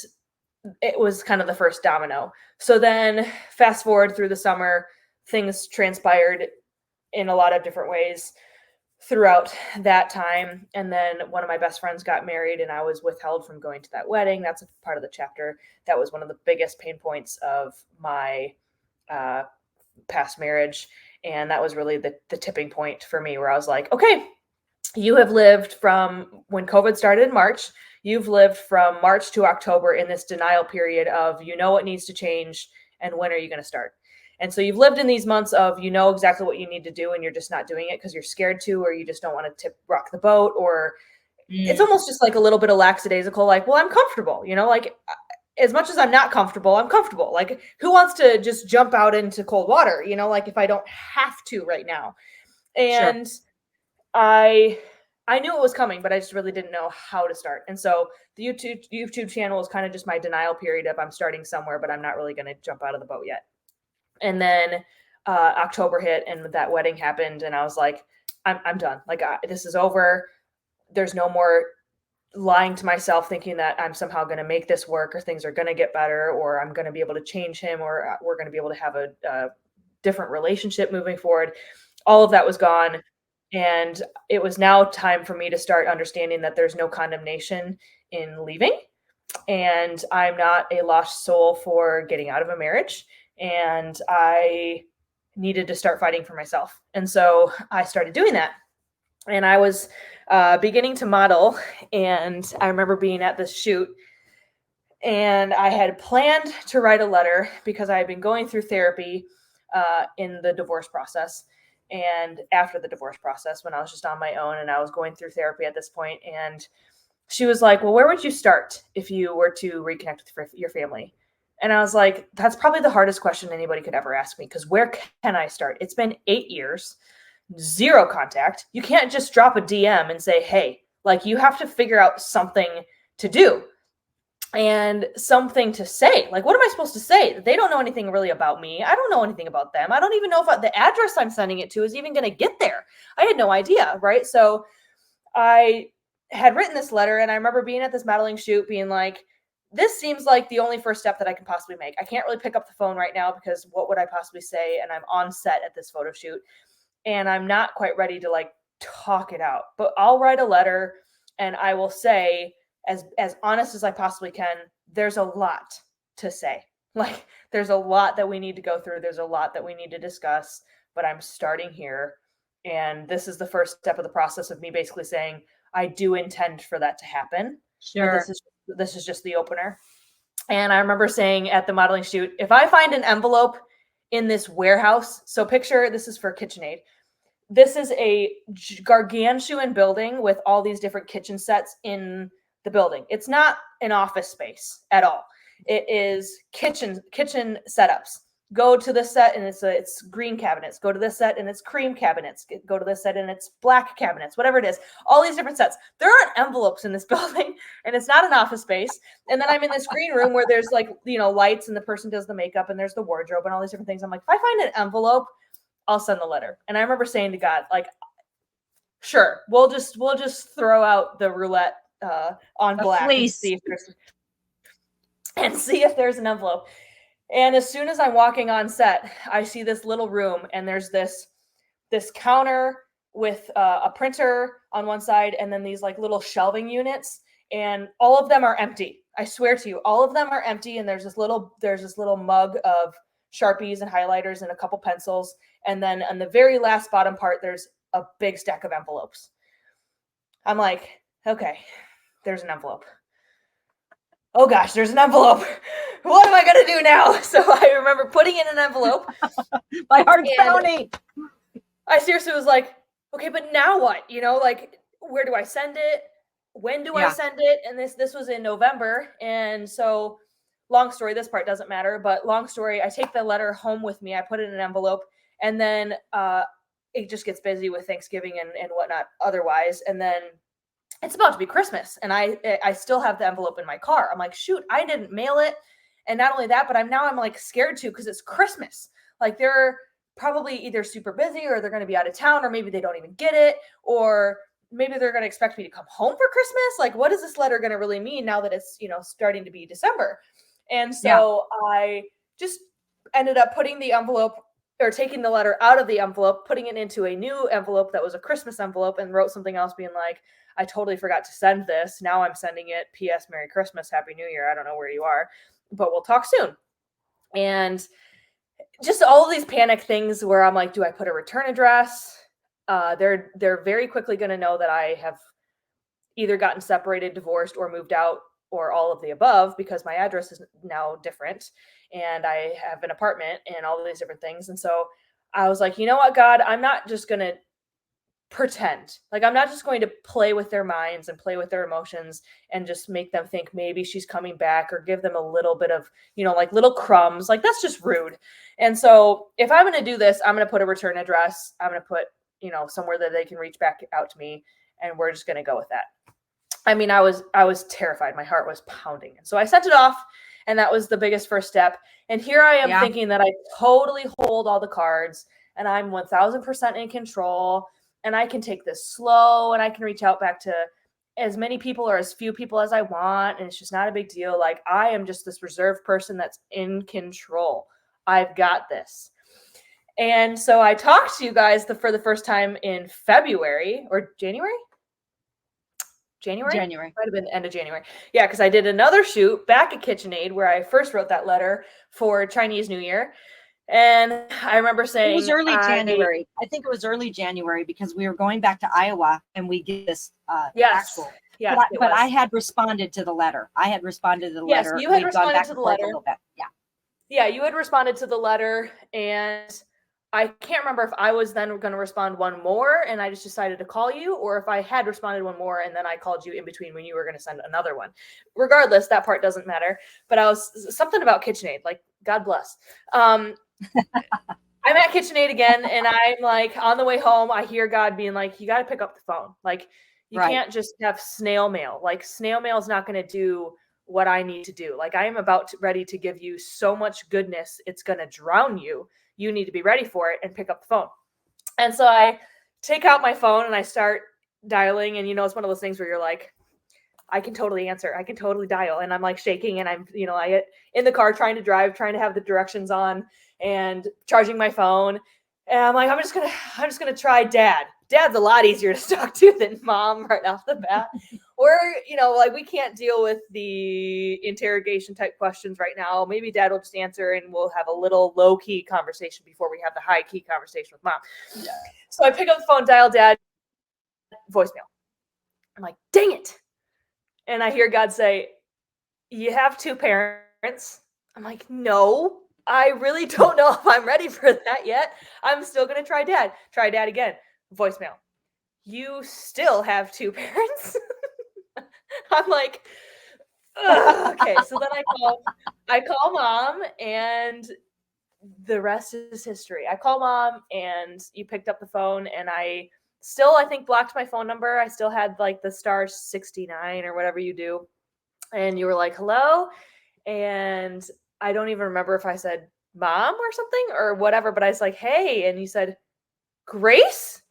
it was kind of the first domino. So then fast forward through the summer, things transpired in a lot of different ways throughout that time. And then one of my best friends got married, and I was withheld from going to that wedding. That's a part of the chapter. That was one of the biggest pain points of my past marriage. And that was really the tipping point for me, where I was like, okay, you have lived from when COVID started in March. You've lived from March to October in this denial period of, what needs to change and when are you going to start? And so you've lived in these months of, exactly what you need to do, and you're just not doing it because you're scared to, or you just don't want to rock the boat, or it's almost just like a little bit of lackadaisical, like, well, I'm comfortable, like as much as I'm not comfortable, I'm comfortable. Like, who wants to just jump out into cold water, like if I don't have to right now. And sure. I knew it was coming, but I just really didn't know how to start. And so the YouTube channel was kind of just my denial period of, I'm starting somewhere, but I'm not really going to jump out of the boat yet. And then October hit, and that wedding happened, and I was like, I'm done. Like, this is over. There's no more lying to myself, thinking that I'm somehow going to make this work, or things are going to get better, or I'm going to be able to change him, or we're going to be able to have a different relationship moving forward. All of that was gone. And it was now time for me to start understanding that there's no condemnation in leaving. And I'm not a lost soul for getting out of a marriage. And I needed to start fighting for myself. And so I started doing that. And I was beginning to model. And I remember being at this shoot, and I had planned to write a letter because I had been going through therapy in the divorce process. And after the divorce process, when I was just on my own, and I was going through therapy at this point, and she was like, well, where would you start if you were to reconnect with your family? And I was like, that's probably the hardest question anybody could ever ask me, because where can I start? It's been 8 years, zero contact. You can't just drop a DM and say, hey, like, you have to figure out something to do and something to say. Like, what am I supposed to say? They don't know anything really about me. I don't know anything about them. I don't even know if the address I'm sending it to is even going to get there. I had no idea, right? So I had written this letter, and I remember being at this modeling shoot being like, this seems like the only first step that I can possibly make. I can't really pick up the phone right now because what would I possibly say? And I'm on set at this photo shoot, and I'm not quite ready to like talk it out, but I'll write a letter, and I will say, as honest as I possibly can, there's a lot to say. Like, there's a lot that we need to go through. There's a lot that we need to discuss, but I'm starting here. And this is the first step of the process of me basically saying, I do intend for that to happen. Sure. This is just the opener. And I remember saying at the modeling shoot, if I find an envelope in this warehouse, so picture, this is for KitchenAid. This is a gargantuan building with all these different kitchen sets in the building. It's not an office space at all. It is kitchen setups. Go to this set and it's green cabinets. Go to this set and it's cream cabinets. Go to this set and it's black cabinets, whatever it is. All these different sets. There aren't envelopes in this building, and it's not an office space. And then I'm in this green room where there's like, lights, and the person does the makeup, and there's the wardrobe and all these different things. I'm like, if I find an envelope, I'll send the letter. And I remember saying to God, like, sure, we'll just throw out the roulette on black and see if there's an envelope. And as soon as I'm walking on set, I see this little room, and there's this counter with a printer on one side, and then these like little shelving units, and all of them are empty. I swear to you, all of them are empty. And there's this little mug of Sharpies and highlighters and a couple pencils. And then on the very last bottom part, there's a big stack of envelopes. I'm like, okay, there's an envelope. Oh gosh, there's an envelope. What am I going to do now? So I remember putting in an envelope. My heart's pounding. I seriously was like, okay, but now what? You know, like, where do I send it? When do I send it? And this was in November. And so long story, this part doesn't matter, but long story, I take the letter home with me. I put it in an envelope, and then it just gets busy with Thanksgiving and whatnot otherwise. And then it's about to be Christmas, and I still have the envelope in my car. I'm like, shoot, I didn't mail it. And not only that, but I'm like scared to, because it's Christmas. Like, they're probably either super busy, or they're going to be out of town, or maybe they don't even get it, or maybe they're going to expect me to come home for Christmas. Like, what is this letter going to really mean now that it's, starting to be December? And so I just ended up putting the envelope, or taking the letter out of the envelope, putting it into a new envelope that was a Christmas envelope, and wrote something else being like, I totally forgot to send this. Now I'm sending it. P.S. Merry Christmas. Happy New Year. I don't know where you are, but we'll talk soon. And just all of these panic things where I'm like, do I put a return address? They're very quickly going to know that I have either gotten separated, divorced, or moved out, or all of the above, because my address is now different, and I have an apartment and all of these different things. And so I was like, you know what, God, I'm not just going to pretend. Like, I'm not just going to play with their minds and play with their emotions and just make them think maybe she's coming back, or give them a little bit of, like little crumbs. Like, that's just rude. And so if I'm going to do this, I'm going to put a return address. I'm going to put, somewhere that they can reach back out to me, and we're just going to go with that. I mean, I was terrified. My heart was pounding. And so I sent it off, and that was the biggest first step. And here I am thinking that I totally hold all the cards, and I'm 1000% in control, and I can take this slow, and I can reach out back to as many people or as few people as I want. And it's just not a big deal. Like, I am just this reserved person that's in control. I've got this. And so I talked to you guys for the first time in February or January. January? Might have been the end of January. Yeah, because I did another shoot back at KitchenAid where I first wrote that letter for Chinese New Year. And I remember saying... It was early January. I think it was early January, because we were going back to Iowa, and we did this actual... Yes, but I had responded to the letter. Yes, you had responded to the letter. A little bit. Yeah, you had responded to the letter, and I can't remember if I was then going to respond one more and I just decided to call you, or if I had responded one more and then I called you in between when you were going to send another one. Regardless, that part doesn't matter. But I was something about KitchenAid, like, God bless. I'm at KitchenAid again, and I'm like, on the way home, I hear God being like, you got to pick up the phone. Like, you can't just have snail mail. Like, snail mail is not going to do what I need to do. Like, I am ready to give you so much goodness, it's going to drown you. You need to be ready for it and pick up the phone. And so I take out my phone and I start dialing. And, it's one of those things where you're like, I can totally answer. I can totally dial. And I'm like shaking, and I'm, I get in the car trying to have the directions on and charging my phone. And I'm like, I'm just going to try Dad. Dad's a lot easier to talk to than Mom right off the bat. Or, like, we can't deal with the interrogation type questions right now. Maybe Dad will just answer, and we'll have a little low key conversation before we have the high key conversation with Mom. Yeah. So I pick up the phone, dial Dad, voicemail. I'm like, dang it. And I hear God say, you have two parents. I'm like, no, I really don't know if I'm ready for that yet. I'm still going to try Dad. Try Dad again. Voicemail. You still have two parents? I'm like, okay. So then I call Mom, and the rest is history. I call Mom, and you picked up the phone, and I think blocked my phone number. I still had like the star 69 or whatever you do. And you were like, hello. And I don't even remember if I said Mom or something or whatever, but I was like, hey. And you said, Grace?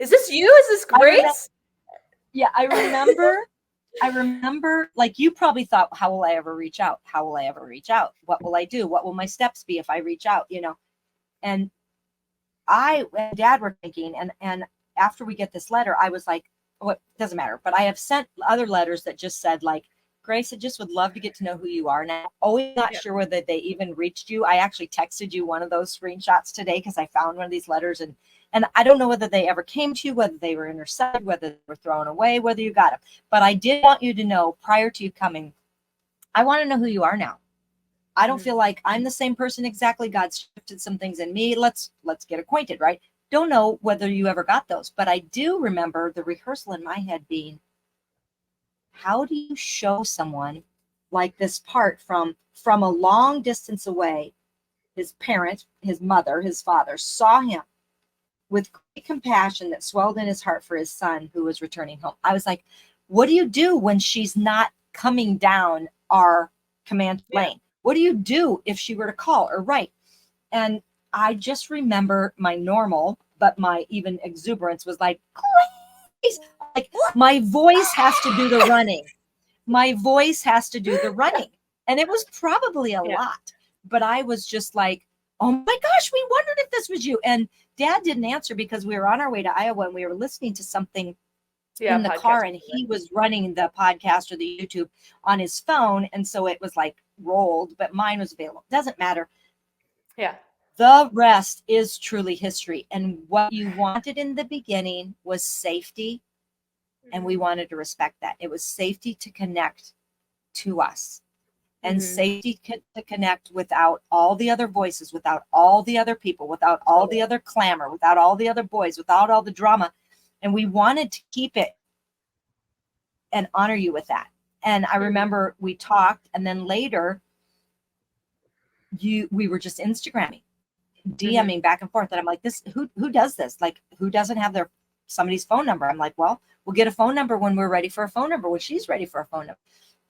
Is this you? Is this Grace? I remember, like, you probably thought, how will I ever reach out? How will I ever reach out? What will I do? What will my steps be if I reach out? And I and Dad were thinking, and after we get this letter, I was like, oh, it doesn't matter. But I have sent other letters that just said, like, Grace, I just would love to get to know who you are now. Always not sure whether they even reached you. I actually texted you one of those screenshots today because I found one of these letters, and I don't know whether they ever came to you, whether they were intercepted, whether they were thrown away, whether you got them. But I did want you to know prior to you coming, I want to know who you are now. I don't feel like I'm the same person exactly. God's shifted some things in me. Let's get acquainted, right? Don't know whether you ever got those, but I do remember the rehearsal in my head being, how do you show someone like this part from a long distance away? His parent, his mother, his father saw him with great compassion that swelled in his heart for his son who was returning home. I was like, what do you do when she's not coming down our command lane? What do you do if she were to call or write? And I just remember my normal, but my even exuberance was like, Grace! Like my voice has to do the running. My voice has to do the running. And it was probably a lot, but I was just like, oh my gosh, we wondered if this was you. And Dad didn't answer because we were on our way to Iowa and we were listening to something in the car, and he was running the podcast or the YouTube on his phone. And so it was like rolled, but mine was available. Doesn't matter. Yeah. The rest is truly history. And what you wanted in the beginning was safety. And we wanted to respect that. It was safety to connect to us and safety to connect without all the other voices, without all the other people, without all the other clamor, without all the other boys, without all the drama. And we wanted to keep it and honor you with that. And I remember we talked, and then later we were just Instagramming, DMing back and forth. And I'm like, this, who does this? Like, who doesn't have somebody's phone number? I'm like, well, we'll get a phone number when we're ready for a phone number, when she's ready for a phone number.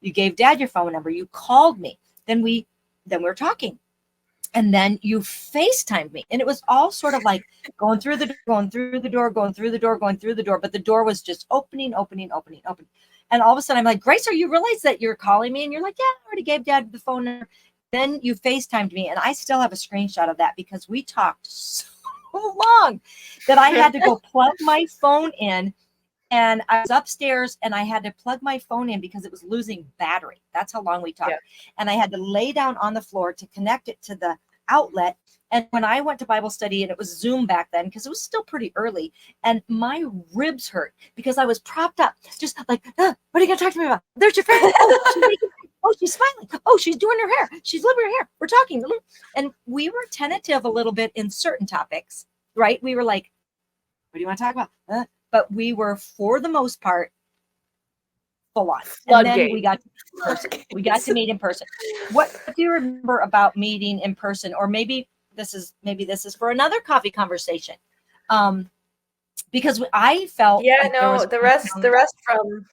You gave Dad your phone number. You called me. Then we were talking. And then you FaceTimed me. And it was all sort of like going through the door, going through the door, going through the door, going through the door. But the door was just opening. And all of a sudden I'm like, Grace, are you realize that you're calling me? And you're like, yeah, I already gave Dad the phone number. Then you FaceTimed me. And I still have a screenshot of that because we talked so long that I had to go plug my phone in. And I was upstairs and I had to plug my phone in because it was losing battery. That's how long we talked. And I had to lay down on the floor to connect it to the outlet. And when I went to Bible study, and it was Zoom back then, because it was still pretty early, and my ribs hurt because I was propped up, just like, what are you going to talk to me about? There's your friend. Oh, she's smiling. Oh, she's doing her hair. She's living her hair. We're talking. And we were tentative a little bit in certain topics, right? We were like, what do you want to talk about? But we were, for the most part, full on. And then we got to meet in person. What do you remember about meeting in person? Or maybe this is for another coffee conversation. Because I felt the rest from.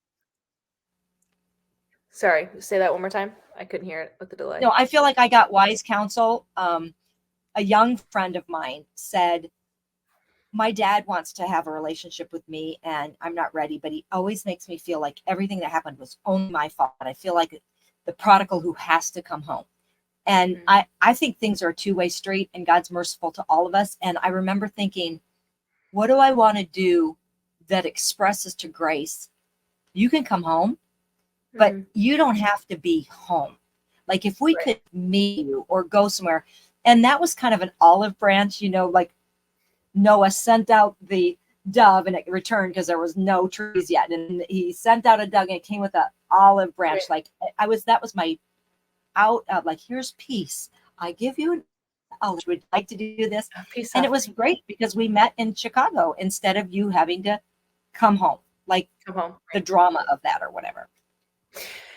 Sorry, say that one more time. I couldn't hear it with the delay. No, I feel like I got wise counsel. A young friend of mine said, my dad wants to have a relationship with me and I'm not ready, but he always makes me feel like everything that happened was only my fault. I feel like the prodigal who has to come home. And I think things are a two-way street, and God's merciful to all of us. And I remember thinking, what do I want to do that expresses to Grace, you can come home, but you don't have to be home. Like if we could meet you or go somewhere. And that was kind of an olive branch, like Noah sent out the dove and it returned because there was no trees yet. And he sent out a dove and it came with an olive branch. Like that was my out of like, here's peace. I give you an olive. Would like to do this. And it was great because we met in Chicago instead of you having to come home, the drama of that or whatever.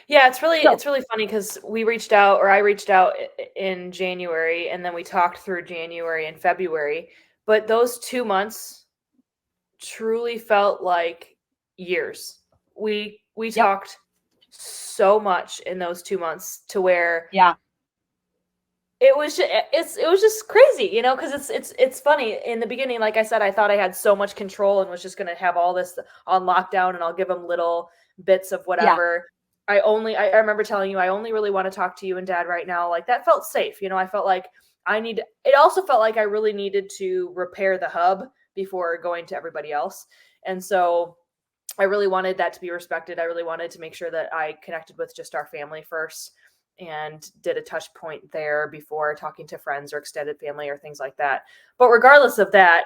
Yeah, it's really funny because I reached out in January, and then we talked through January and February. But those 2 months truly felt like years. We talked so much in those 2 months to where it was just crazy, because it's funny. In the beginning, like I said, I thought I had so much control and was just going to have all this on lockdown, and I'll give them little bits of whatever. I remember telling you, I only really want to talk to you and Dad right now. Like that felt safe. I felt like it also felt like I really needed to repair the hub before going to everybody else. And so I really wanted that to be respected. I really wanted to make sure that I connected with just our family first and did a touch point there before talking to friends or extended family or things like that. But regardless of that,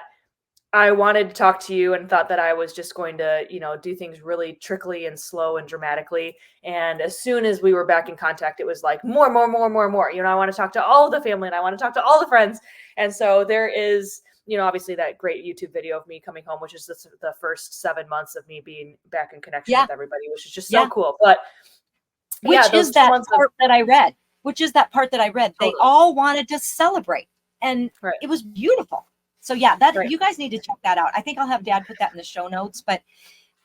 I wanted to talk to you and thought that I was just going to, do things really trickly and slow and dramatically. And as soon as we were back in contact, it was like more. I want to talk to all the family and I want to talk to all the friends. And so there is, obviously that great YouTube video of me coming home, which is the first 7 months of me being back in connection with everybody, which is just so cool. But which is that part that I read. They all wanted to celebrate, and it was beautiful. So you guys need to check that out. I think I'll have Dad put that in the show notes, but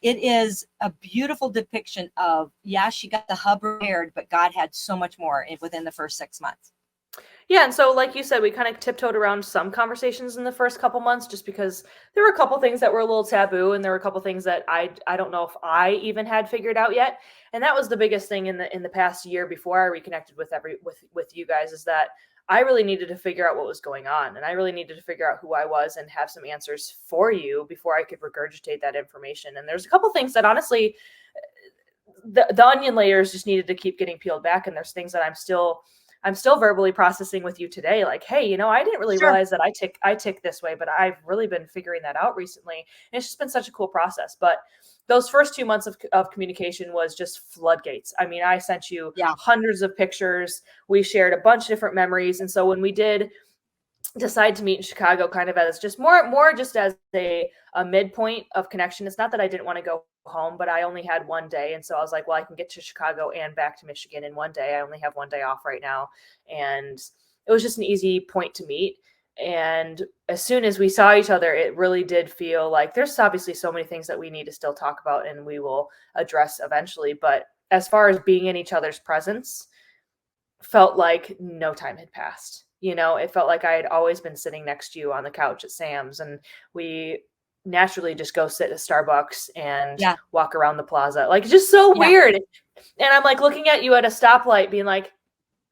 it is a beautiful depiction of, she got the hub repaired, but God had so much more within the first 6 months. Yeah. And so, like you said, we kind of tiptoed around some conversations in the first couple months, just because there were a couple things that were a little taboo. And there were a couple things that I don't know if I even had figured out yet. And that was the biggest thing in the past year before I reconnected with you guys, is that I really needed to figure out what was going on. And I really needed to figure out who I was and have some answers for you before I could regurgitate that information. And there's a couple things that honestly, the onion layers just needed to keep getting peeled back. And there's things that I'm still verbally processing with you today. Like, hey, I didn't really realize that I tick this way, but I've really been figuring that out recently. And it's just been such a cool process. But those first 2 months of communication was just floodgates. I mean, I sent you hundreds of pictures. We shared a bunch of different memories. And so when we did decide to meet in Chicago, kind of as just more just as a midpoint of connection, it's not that I didn't want to go home, but I only had one day. And so I was like, well, I can get to Chicago and back to Michigan in one day. I only have one day off right now. And it was just an easy point to meet. And as soon as we saw each other, it really did feel like there's obviously so many things that we need to still talk about and we will address eventually. But as far as being in each other's presence, felt like no time had passed. It felt like I had always been sitting next to you on the couch at Sam's, and we naturally just go sit at Starbucks and walk around the plaza. Like, just so weird. And I'm like looking at you at a stoplight being like,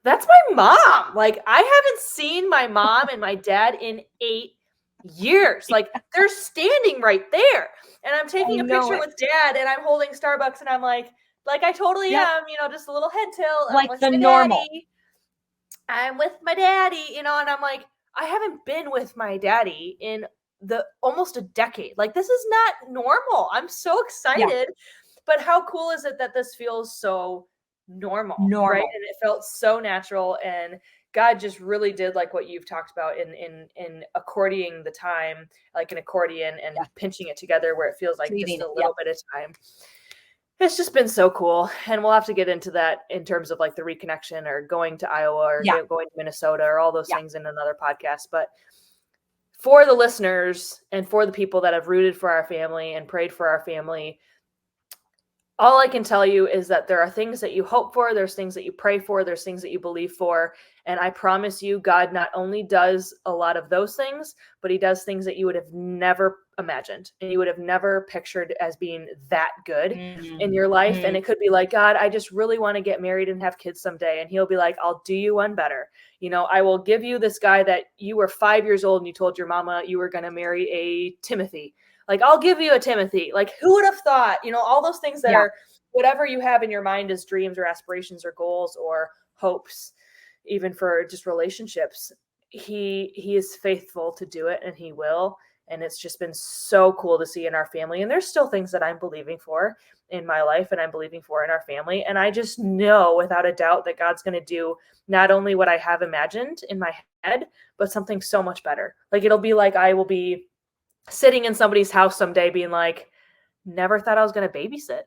that's my mom. Like, I haven't seen my mom and my dad in 8 years. Like, they're standing right there. And I'm taking a picture with Dad and I'm holding Starbucks and I'm like I totally am, just a little head tilt. Like the normal. I'm with my daddy, and I'm like, I haven't been with my daddy in almost a decade. Like, this is not normal. I'm so excited. But how cool is it that this feels so normal, right? And it felt so natural, and God just really did like what you've talked about in accordioning the time, like an accordion, and pinching it together where it feels like just a little bit of time. It's just been so cool. And we'll have to get into that in terms of like the reconnection or going to Iowa or going to Minnesota or all those things in another podcast. But for the listeners and for the people that have rooted for our family and prayed for our family, all I can tell you is that there are things that you hope for, there's things that you pray for, there's things that you believe for. And I promise you, God not only does a lot of those things, but he does things that you would have never imagined and you would have never pictured as being that good in your life. And it could be like, God, I just really want to get married and have kids someday. And he'll be like, I'll do you one better. I will give you this guy that you were 5 years old and you told your mama you were going to marry a Timothy. Like, I'll give you a Timothy. Like, who would have thought, all those things that are whatever you have in your mind as dreams or aspirations or goals or hopes, even for just relationships, he is faithful to do it, and he will. And it's just been so cool to see in our family. And there's still things that I'm believing for in my life and I'm believing for in our family. And I just know without a doubt that God's going to do not only what I have imagined in my head, but something so much better. Like, it'll be like I will be sitting in somebody's house someday being like, never thought I was going to babysit,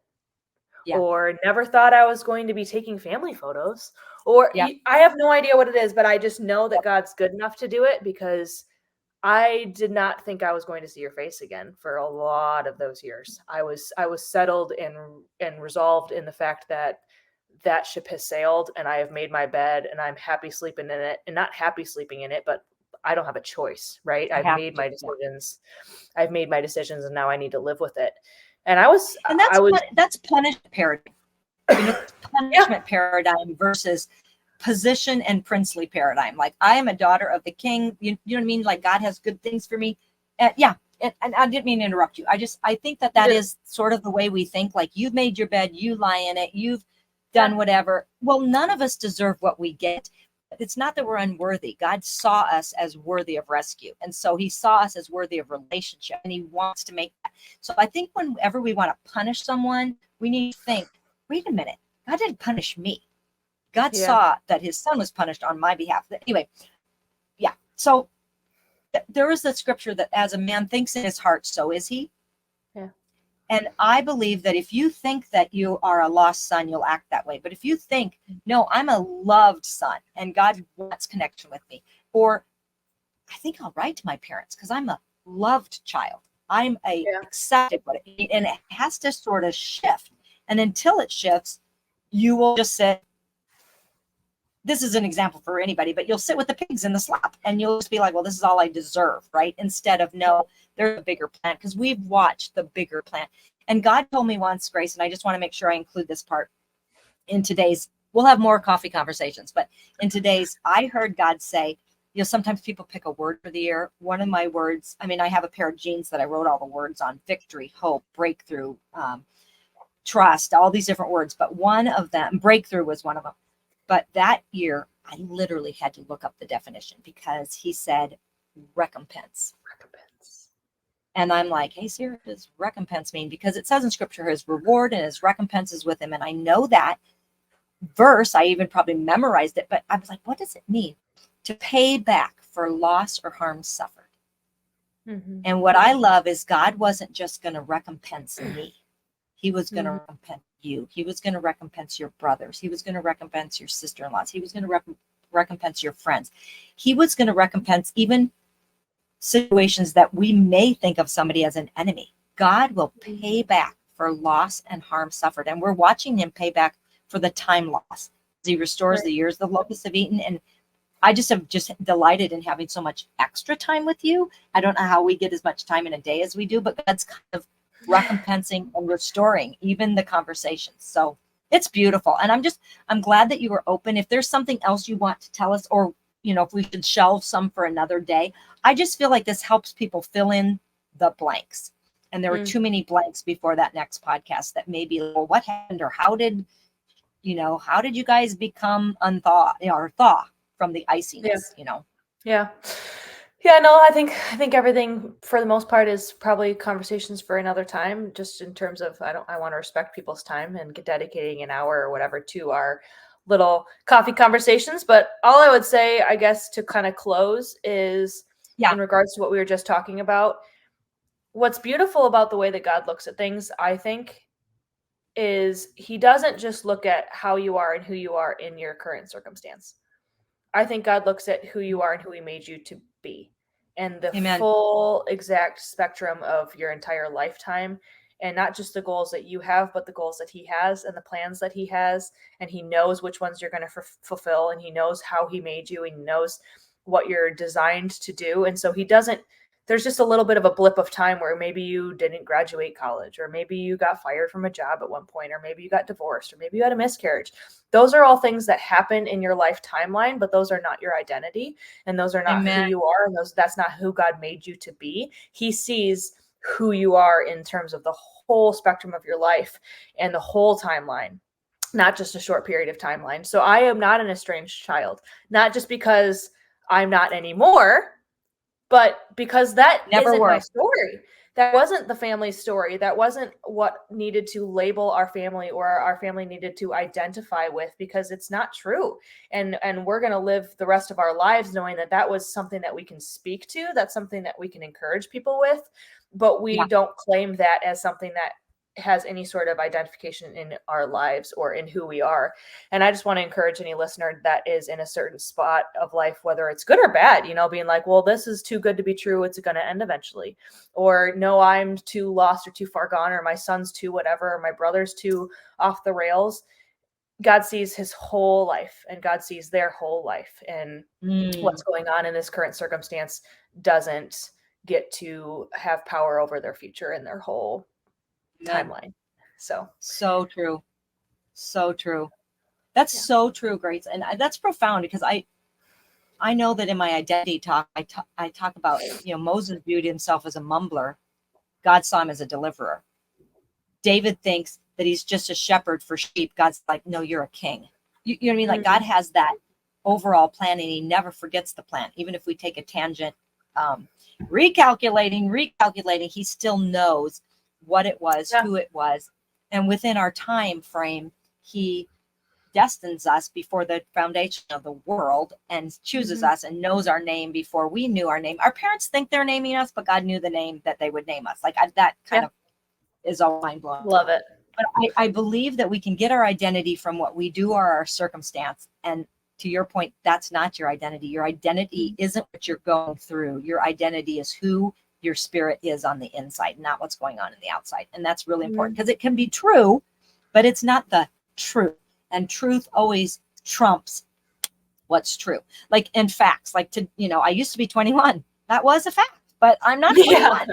or never thought I was going to be taking family photos, or I have no idea what it is, but I just know that God's good enough to do it, because I did not think I was going to see your face again for a lot of those years. I was settled and resolved in the fact that ship has sailed, and I have made my bed and I'm happy sleeping in it, and not happy sleeping in it, but I don't have a choice, right? I've made my decisions. I've made my decisions, and now I need to live with it. And that's punishment paradigm. Punishment paradigm versus position and princely paradigm. Like, I am a daughter of the king. You know what I mean? Like, God has good things for me. and I didn't mean to interrupt you. I think that is sort of the way we think. Like, you've made your bed, you lie in it, you've done whatever. Well, none of us deserve what we get. It's not that we're unworthy. God saw us as worthy of rescue. And so he saw us as worthy of relationship, and he wants to make that. So I think whenever we want to punish someone, we need to think, wait a minute, God didn't punish me. God saw that his son was punished on my behalf. Anyway, yeah. So there is the scripture that as a man thinks in his heart, so is he. Yeah. And I believe that if you think that you are a lost son, you'll act that way. But if you think, no, I'm a loved son and God wants connection with me, or I think I'll write to my parents because I'm a loved child. I'm a accepted, and it has to sort of shift. And until it shifts, you will just sit. This is an example for anybody, but you'll sit with the pigs in the slop and you'll just be like, well, this is all I deserve, right? Instead of, no, there's a bigger plan, because we've watched the bigger plan. And God told me once, Grace, and I just want to make sure I include this part in today's, we'll have more coffee conversations, but in today's, I heard God say, sometimes people pick a word for the year. One of my words, I have a pair of jeans that I wrote all the words on: victory, hope, breakthrough, trust, all these different words. But one of them, breakthrough was one of them. But that year, I literally had to look up the definition, because he said recompense. And I'm like, hey, Sarah, what does recompense mean? Because it says in scripture, his reward and his recompense is with him. And I know that verse. I even probably memorized it. But I was like, what does it mean? To pay back for loss or harm suffered. Mm-hmm. And what I love is God wasn't just going to recompense me. He was going to recompense you. He was going to recompense your brothers. He was going to recompense your sister-in-laws. He was going to recompense your friends. He was going to recompense even situations that we may think of somebody as an enemy. God will pay back for loss and harm suffered. And we're watching him pay back for the time loss. He restores the years the locusts have eaten. And I just have delighted in having so much extra time with you. I don't know how we get as much time in a day as we do, but God's kind of recompensing and restoring even the conversations. So it's beautiful. And I'm glad that you were open. If there's something else you want to tell us, or, if we should shelve some for another day, I just feel like this helps people fill in the blanks. And there were too many blanks before that next podcast that maybe, well, what happened, or how did you guys become unthaw or thaw from the iciness, Yeah. Yeah, no, I think everything for the most part is probably conversations for another time, just in terms of, I want to respect people's time and dedicating an hour or whatever to our little coffee conversations. But all I would say, I guess, to kind of close is, in regards to what we were just talking about, what's beautiful about the way that God looks at things, I think, is he doesn't just look at how you are and who you are in your current circumstance. I think God looks at who you are and who he made you to be, and the full exact spectrum of your entire lifetime, and not just the goals that you have, but the goals that he has and the plans that he has. And he knows which ones you're going to fulfill, and he knows how he made you, and he knows what you're designed to do. And so there's just a little bit of a blip of time where maybe you didn't graduate college, or maybe you got fired from a job at one point, or maybe you got divorced, or maybe you had a miscarriage. Those are all things that happen in your life timeline, but those are not your identity, and those are not who you are, and that's not who God made you to be. He sees who you are in terms of the whole spectrum of your life and the whole timeline, not just a short period of timeline. So I am not an estranged child, not just because I'm not anymore, but because that isn't my story. That wasn't the family's story. That wasn't what needed to label our family, or our family needed to identify with, because it's not true. And we're going to live the rest of our lives knowing that was something that we can speak to. That's something that we can encourage people with, but we don't claim that as something that has any sort of identification in our lives or in who we are. And I just want to encourage any listener that is in a certain spot of life, whether it's good or bad, being like, well, this is too good to be true, it's going to end eventually. Or no, I'm too lost or too far gone, or my son's too whatever, or my brother's too off the rails. God sees his whole life, and God sees their whole life, and what's going on in this current circumstance doesn't get to have power over their future and their whole timeline. So true. So true. That's so true, Grace. And that's profound, because I I know that in my identity talk, I talk about, Moses viewed himself as a mumbler. God saw him as a deliverer. David thinks that he's just a shepherd for sheep. God's like, no, you're a king. You know what I mean? Like, God has that overall plan, and he never forgets the plan. Even if we take a tangent, recalculating, he still knows what it was, who it was. And within our time frame, he destines us before the foundation of the world and chooses us and knows our name before we knew our name. Our parents think they're naming us, but God knew the name that they would name us. Like, that kind of is all mind blowing. Love it. But I believe that we can get our identity from what we do or our circumstance. And to your point, that's not your identity. Your identity isn't what you're going through. Your identity is who your spirit is on the inside, not what's going on in the outside. And that's really important, because it can be true, but it's not the truth. And truth always trumps what's true. Like, in facts, like, I used to be 21. That was a fact, but I'm not 21.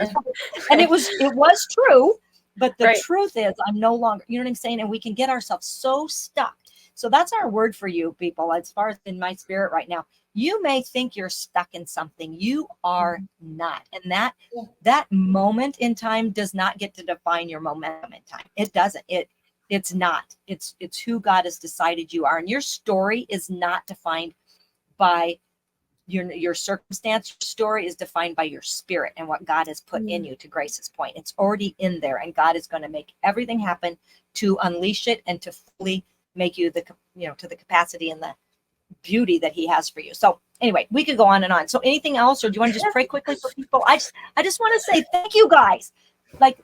And it was true. But the truth is, I'm no longer, you know what I'm saying? And we can get ourselves so stuck. So that's our word for you, people, as far as in my spirit right now. You may think you're stuck in something. You are not. And that moment in time does not get to define your momentum in time. It doesn't. It's not. It's who God has decided you are. And your story is not defined by your circumstance. Your story is defined by your spirit and what God has put in you. To Grace's point, it's already in there, and God is going to make everything happen to unleash it and to fully make you to the capacity and the beauty that he has for you. So anyway, we could go on and on. So anything else, or do you want to just pray quickly for people? I just want to say thank you guys. Like,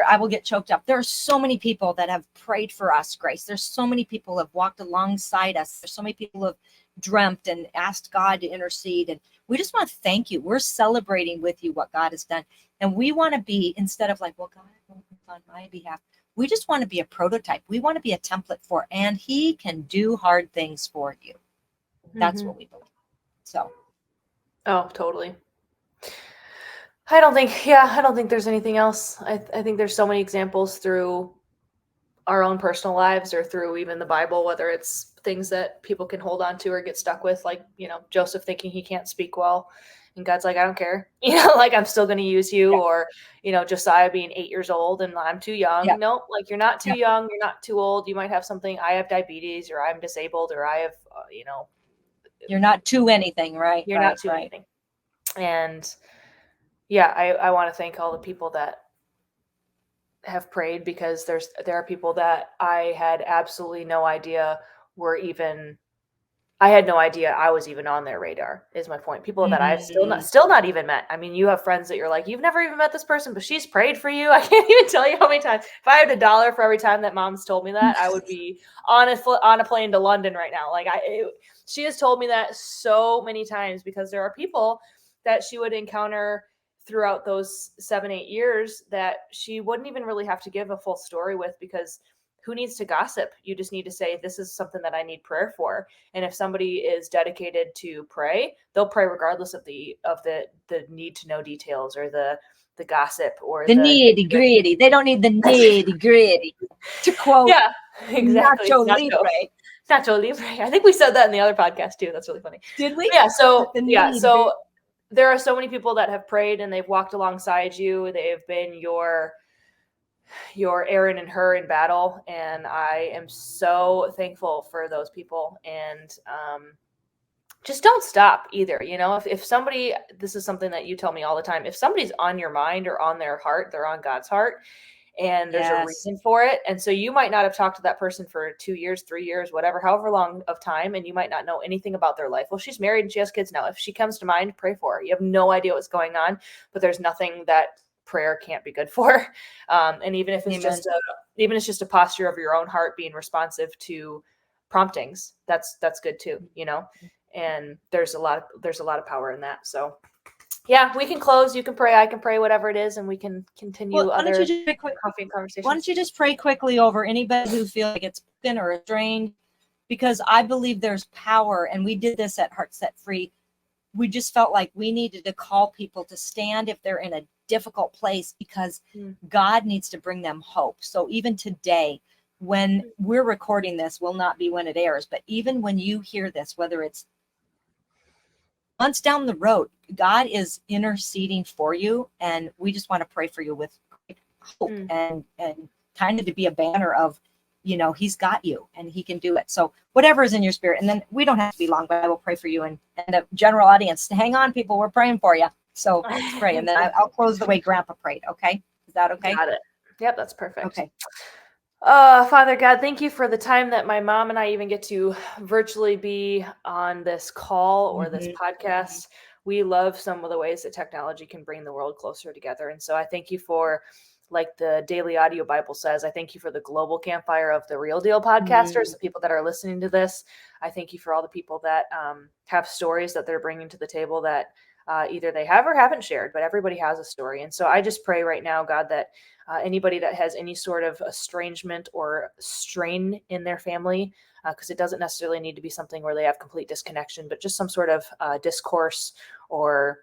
I will get choked up. There are so many people that have prayed for us, Grace. There's so many people who have walked alongside us. There's so many people who have dreamt and asked God to intercede. And we just want to thank you. We're celebrating with you what God has done. And we want to be, instead of like, well, God on my behalf, we just want to be a prototype. We want to be a template for, and he can do hard things for you. That's what we believe. So. Oh, totally. I don't think there's anything else. I think there's so many examples through our own personal lives or through even the Bible, whether it's things that people can hold on to or get stuck with, like, Joseph thinking he can't speak well, and God's like, I don't care, like, I'm still going to use you. Or, Josiah being 8 years old and I'm too young. Nope, like, you're not too young, you're not too old. You might have something. I have diabetes, or I'm disabled, or I have, you're not to anything, right? You're not to anything. And I want to thank all the people that have prayed, because there are people that I had absolutely no idea I had no idea I was even on their radar, is my point. People that I've still not even met. I mean, you have friends that you're like, you've never even met this person, but she's prayed for you. I can't even tell you how many times. If I had $1 for every time that mom's told me that, I would be on a plane to London right now. Like, she has told me that so many times, because there are people that she would encounter throughout those 7-8 years that she wouldn't even really have to give a full story with, because who needs to gossip? You just need to say, this is something that I need prayer for. And if somebody is dedicated to pray, they'll pray regardless of the need to know details, or the gossip, or the nitty gritty. They don't need the nitty gritty. To quote, exactly. Nacho Libre. I think we said that in the other podcast too. That's really funny. Did we? So there are so many people that have prayed, and they've walked alongside you. They've been your Aaron and her in battle. And I am so thankful for those people. And just don't stop either. If somebody, this is something that you tell me all the time, if somebody's on your mind or on their heart, they're on God's heart, and there's a reason for it. And so you might not have talked to that person for 2 years, 3 years, whatever, however long of time. And you might not know anything about their life. Well, she's married and she has kids now. If she comes to mind, pray for her. You have no idea what's going on, but there's nothing that prayer can't be good for. And even if it's just a posture of your own heart being responsive to promptings, that's good too, and there's a lot of power in that. So we can close. You can pray. I can pray, whatever it is, and we can continue other coffee and conversations. Why don't you just pray quickly over anybody who feels like it's broken or strained? Because I believe there's power, and we did this at Heart Set Free. We just felt like we needed to call people to stand if they're in a difficult place, because God needs to bring them hope. So even today, when we're recording this, will not be when it airs, but even when you hear this, whether it's months down the road, God is interceding for you. And we just want to pray for you with hope and kind of to be a banner of, he's got you and he can do it. So whatever is in your spirit. And then we don't have to be long, but I will pray for you and the general audience. Hang on, people. We're praying for you. So let's pray. And then I'll close the way Grandpa prayed. Okay. Is that okay? Got it. Yep. That's perfect. Okay. Father God, thank you for the time that my mom and I even get to virtually be on this call or this podcast. We love some of the ways that technology can bring the world closer together. And so I thank you for, like the Daily Audio Bible says, I thank you for the global campfire of the Real Deal podcasters, the people that are listening to this. I thank you for all the people that have stories that they're bringing to the table that either they have or haven't shared, but everybody has a story. And so I just pray right now, God, that anybody that has any sort of estrangement or strain in their family, because it doesn't necessarily need to be something where they have complete disconnection, but just some sort of discourse or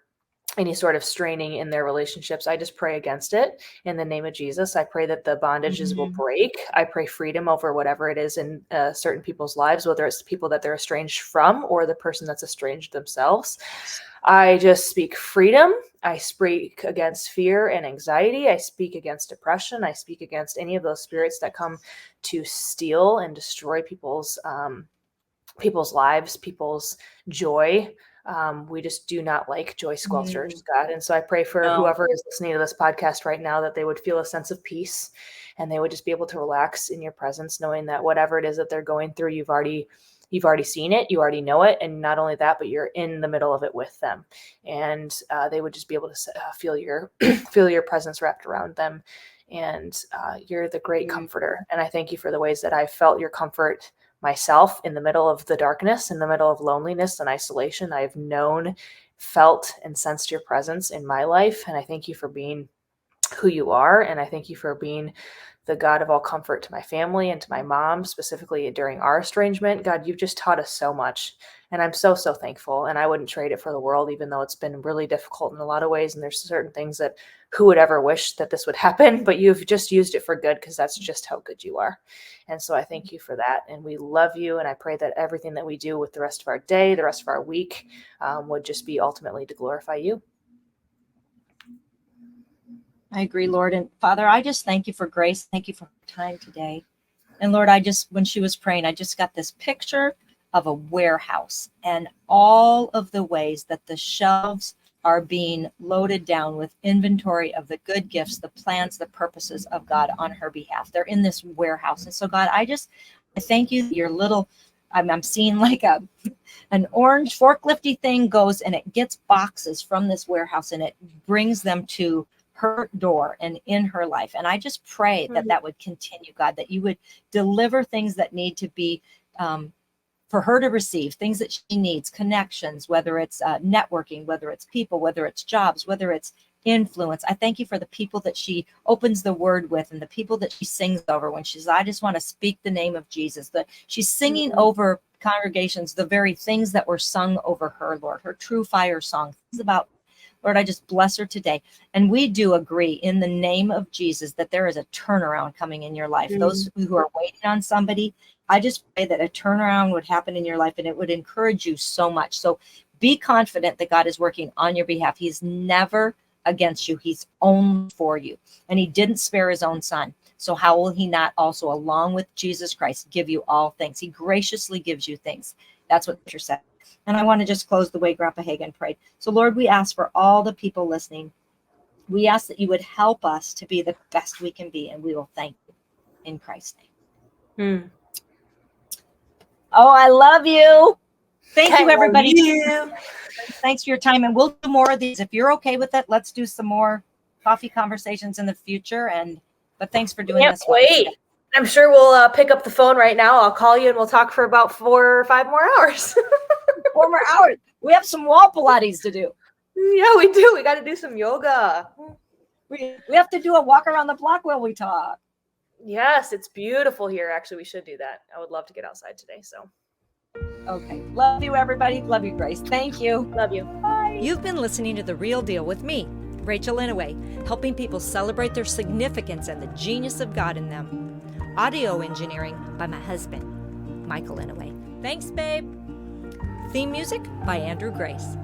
any sort of straining in their relationships. I just pray against it in the name of Jesus. I pray that the bondages will break. I pray freedom over whatever it is in certain people's lives, whether it's the people that they're estranged from or the person that's estranged themselves. I just speak freedom. I speak against fear and anxiety. I speak against depression. I speak against any of those spirits that come to steal and destroy people's lives, people's joy. We just do not like joy squelchers, God. And so I pray for whoever is listening to this podcast right now, that they would feel a sense of peace and they would just be able to relax in your presence, knowing that whatever it is that they're going through, you've already seen it, you already know it. And not only that, but you're in the middle of it with them. And they would just be able to feel your presence wrapped around them. And you're the great comforter. And I thank you for the ways that I've felt your comfort myself in the middle of the darkness, in the middle of loneliness and isolation. I've known, felt, and sensed your presence in my life. And I thank you for being who you are. And I thank you for being the God of all comfort to my family and to my mom, specifically during our estrangement. God, you've just taught us so much. And I'm so, so thankful. And I wouldn't trade it for the world, even though it's been really difficult in a lot of ways. And there's certain things that who would ever wish that this would happen, but you've just used it for good because that's just how good you are. And so I thank you for that. And we love you. And I pray that everything that we do with the rest of our day, the rest of our week, would just be ultimately to glorify you. I agree, Lord. And Father, I just thank you for grace. Thank you for time today. And Lord, when she was praying, I just got this picture of a warehouse and all of the ways that the shelves are being loaded down with inventory of the good gifts, the plans, the purposes of God on her behalf. They're in this warehouse. And so God, I thank you that your little, I'm seeing like an orange forklifty thing goes and it gets boxes from this warehouse and it brings them to her door and in her life. And I just pray that would continue, God, that you would deliver things that need to be for her to receive, things that she needs, connections, whether it's networking, whether it's people, whether it's jobs, whether it's influence. I thank you for the people that she opens the word with and the people that she sings over when she says, I just want to speak the name of Jesus. That she's singing over congregations, the very things that were sung over her, Lord, her true fire song. It's about, Lord, I just bless her today. And we do agree in the name of Jesus that there is a turnaround coming in your life. Those who are waiting on somebody, I just pray that a turnaround would happen in your life and it would encourage you so much. So be confident that God is working on your behalf. He's never against you. He's only for you. And he didn't spare his own son. So how will he not also, along with Jesus Christ, give you all things? He graciously gives you things. That's what you're saying. And I want to just close the way Grandpa Hagin prayed. So Lord, we ask for all the people listening. We ask that you would help us to be the best we can be. And we will thank you in Christ's name. Oh, I love you. Thank you, everybody. Thanks for your time. And we'll do more of these. If you're okay with it, let's do some more coffee conversations in the future. But thanks for doing this. Wait. I'm sure we'll pick up the phone right now. I'll call you and we'll talk for about 4 or 5 more hours. 4 more hours. We have some wall Pilates to do. Yeah, we do. We got to do some yoga. We have to do a walk around the block while we talk. Yes, it's beautiful here. Actually, we should do that. I would love to get outside today. So, okay. Love you, everybody. Love you, Grace. Thank you. Love you. Bye. You've been listening to The Real Deal with me, Rachel Inouye, helping people celebrate their significance and the genius of God in them. Audio engineering by my husband, Michael Inouye. Thanks, babe. Theme music by Andrew Grace.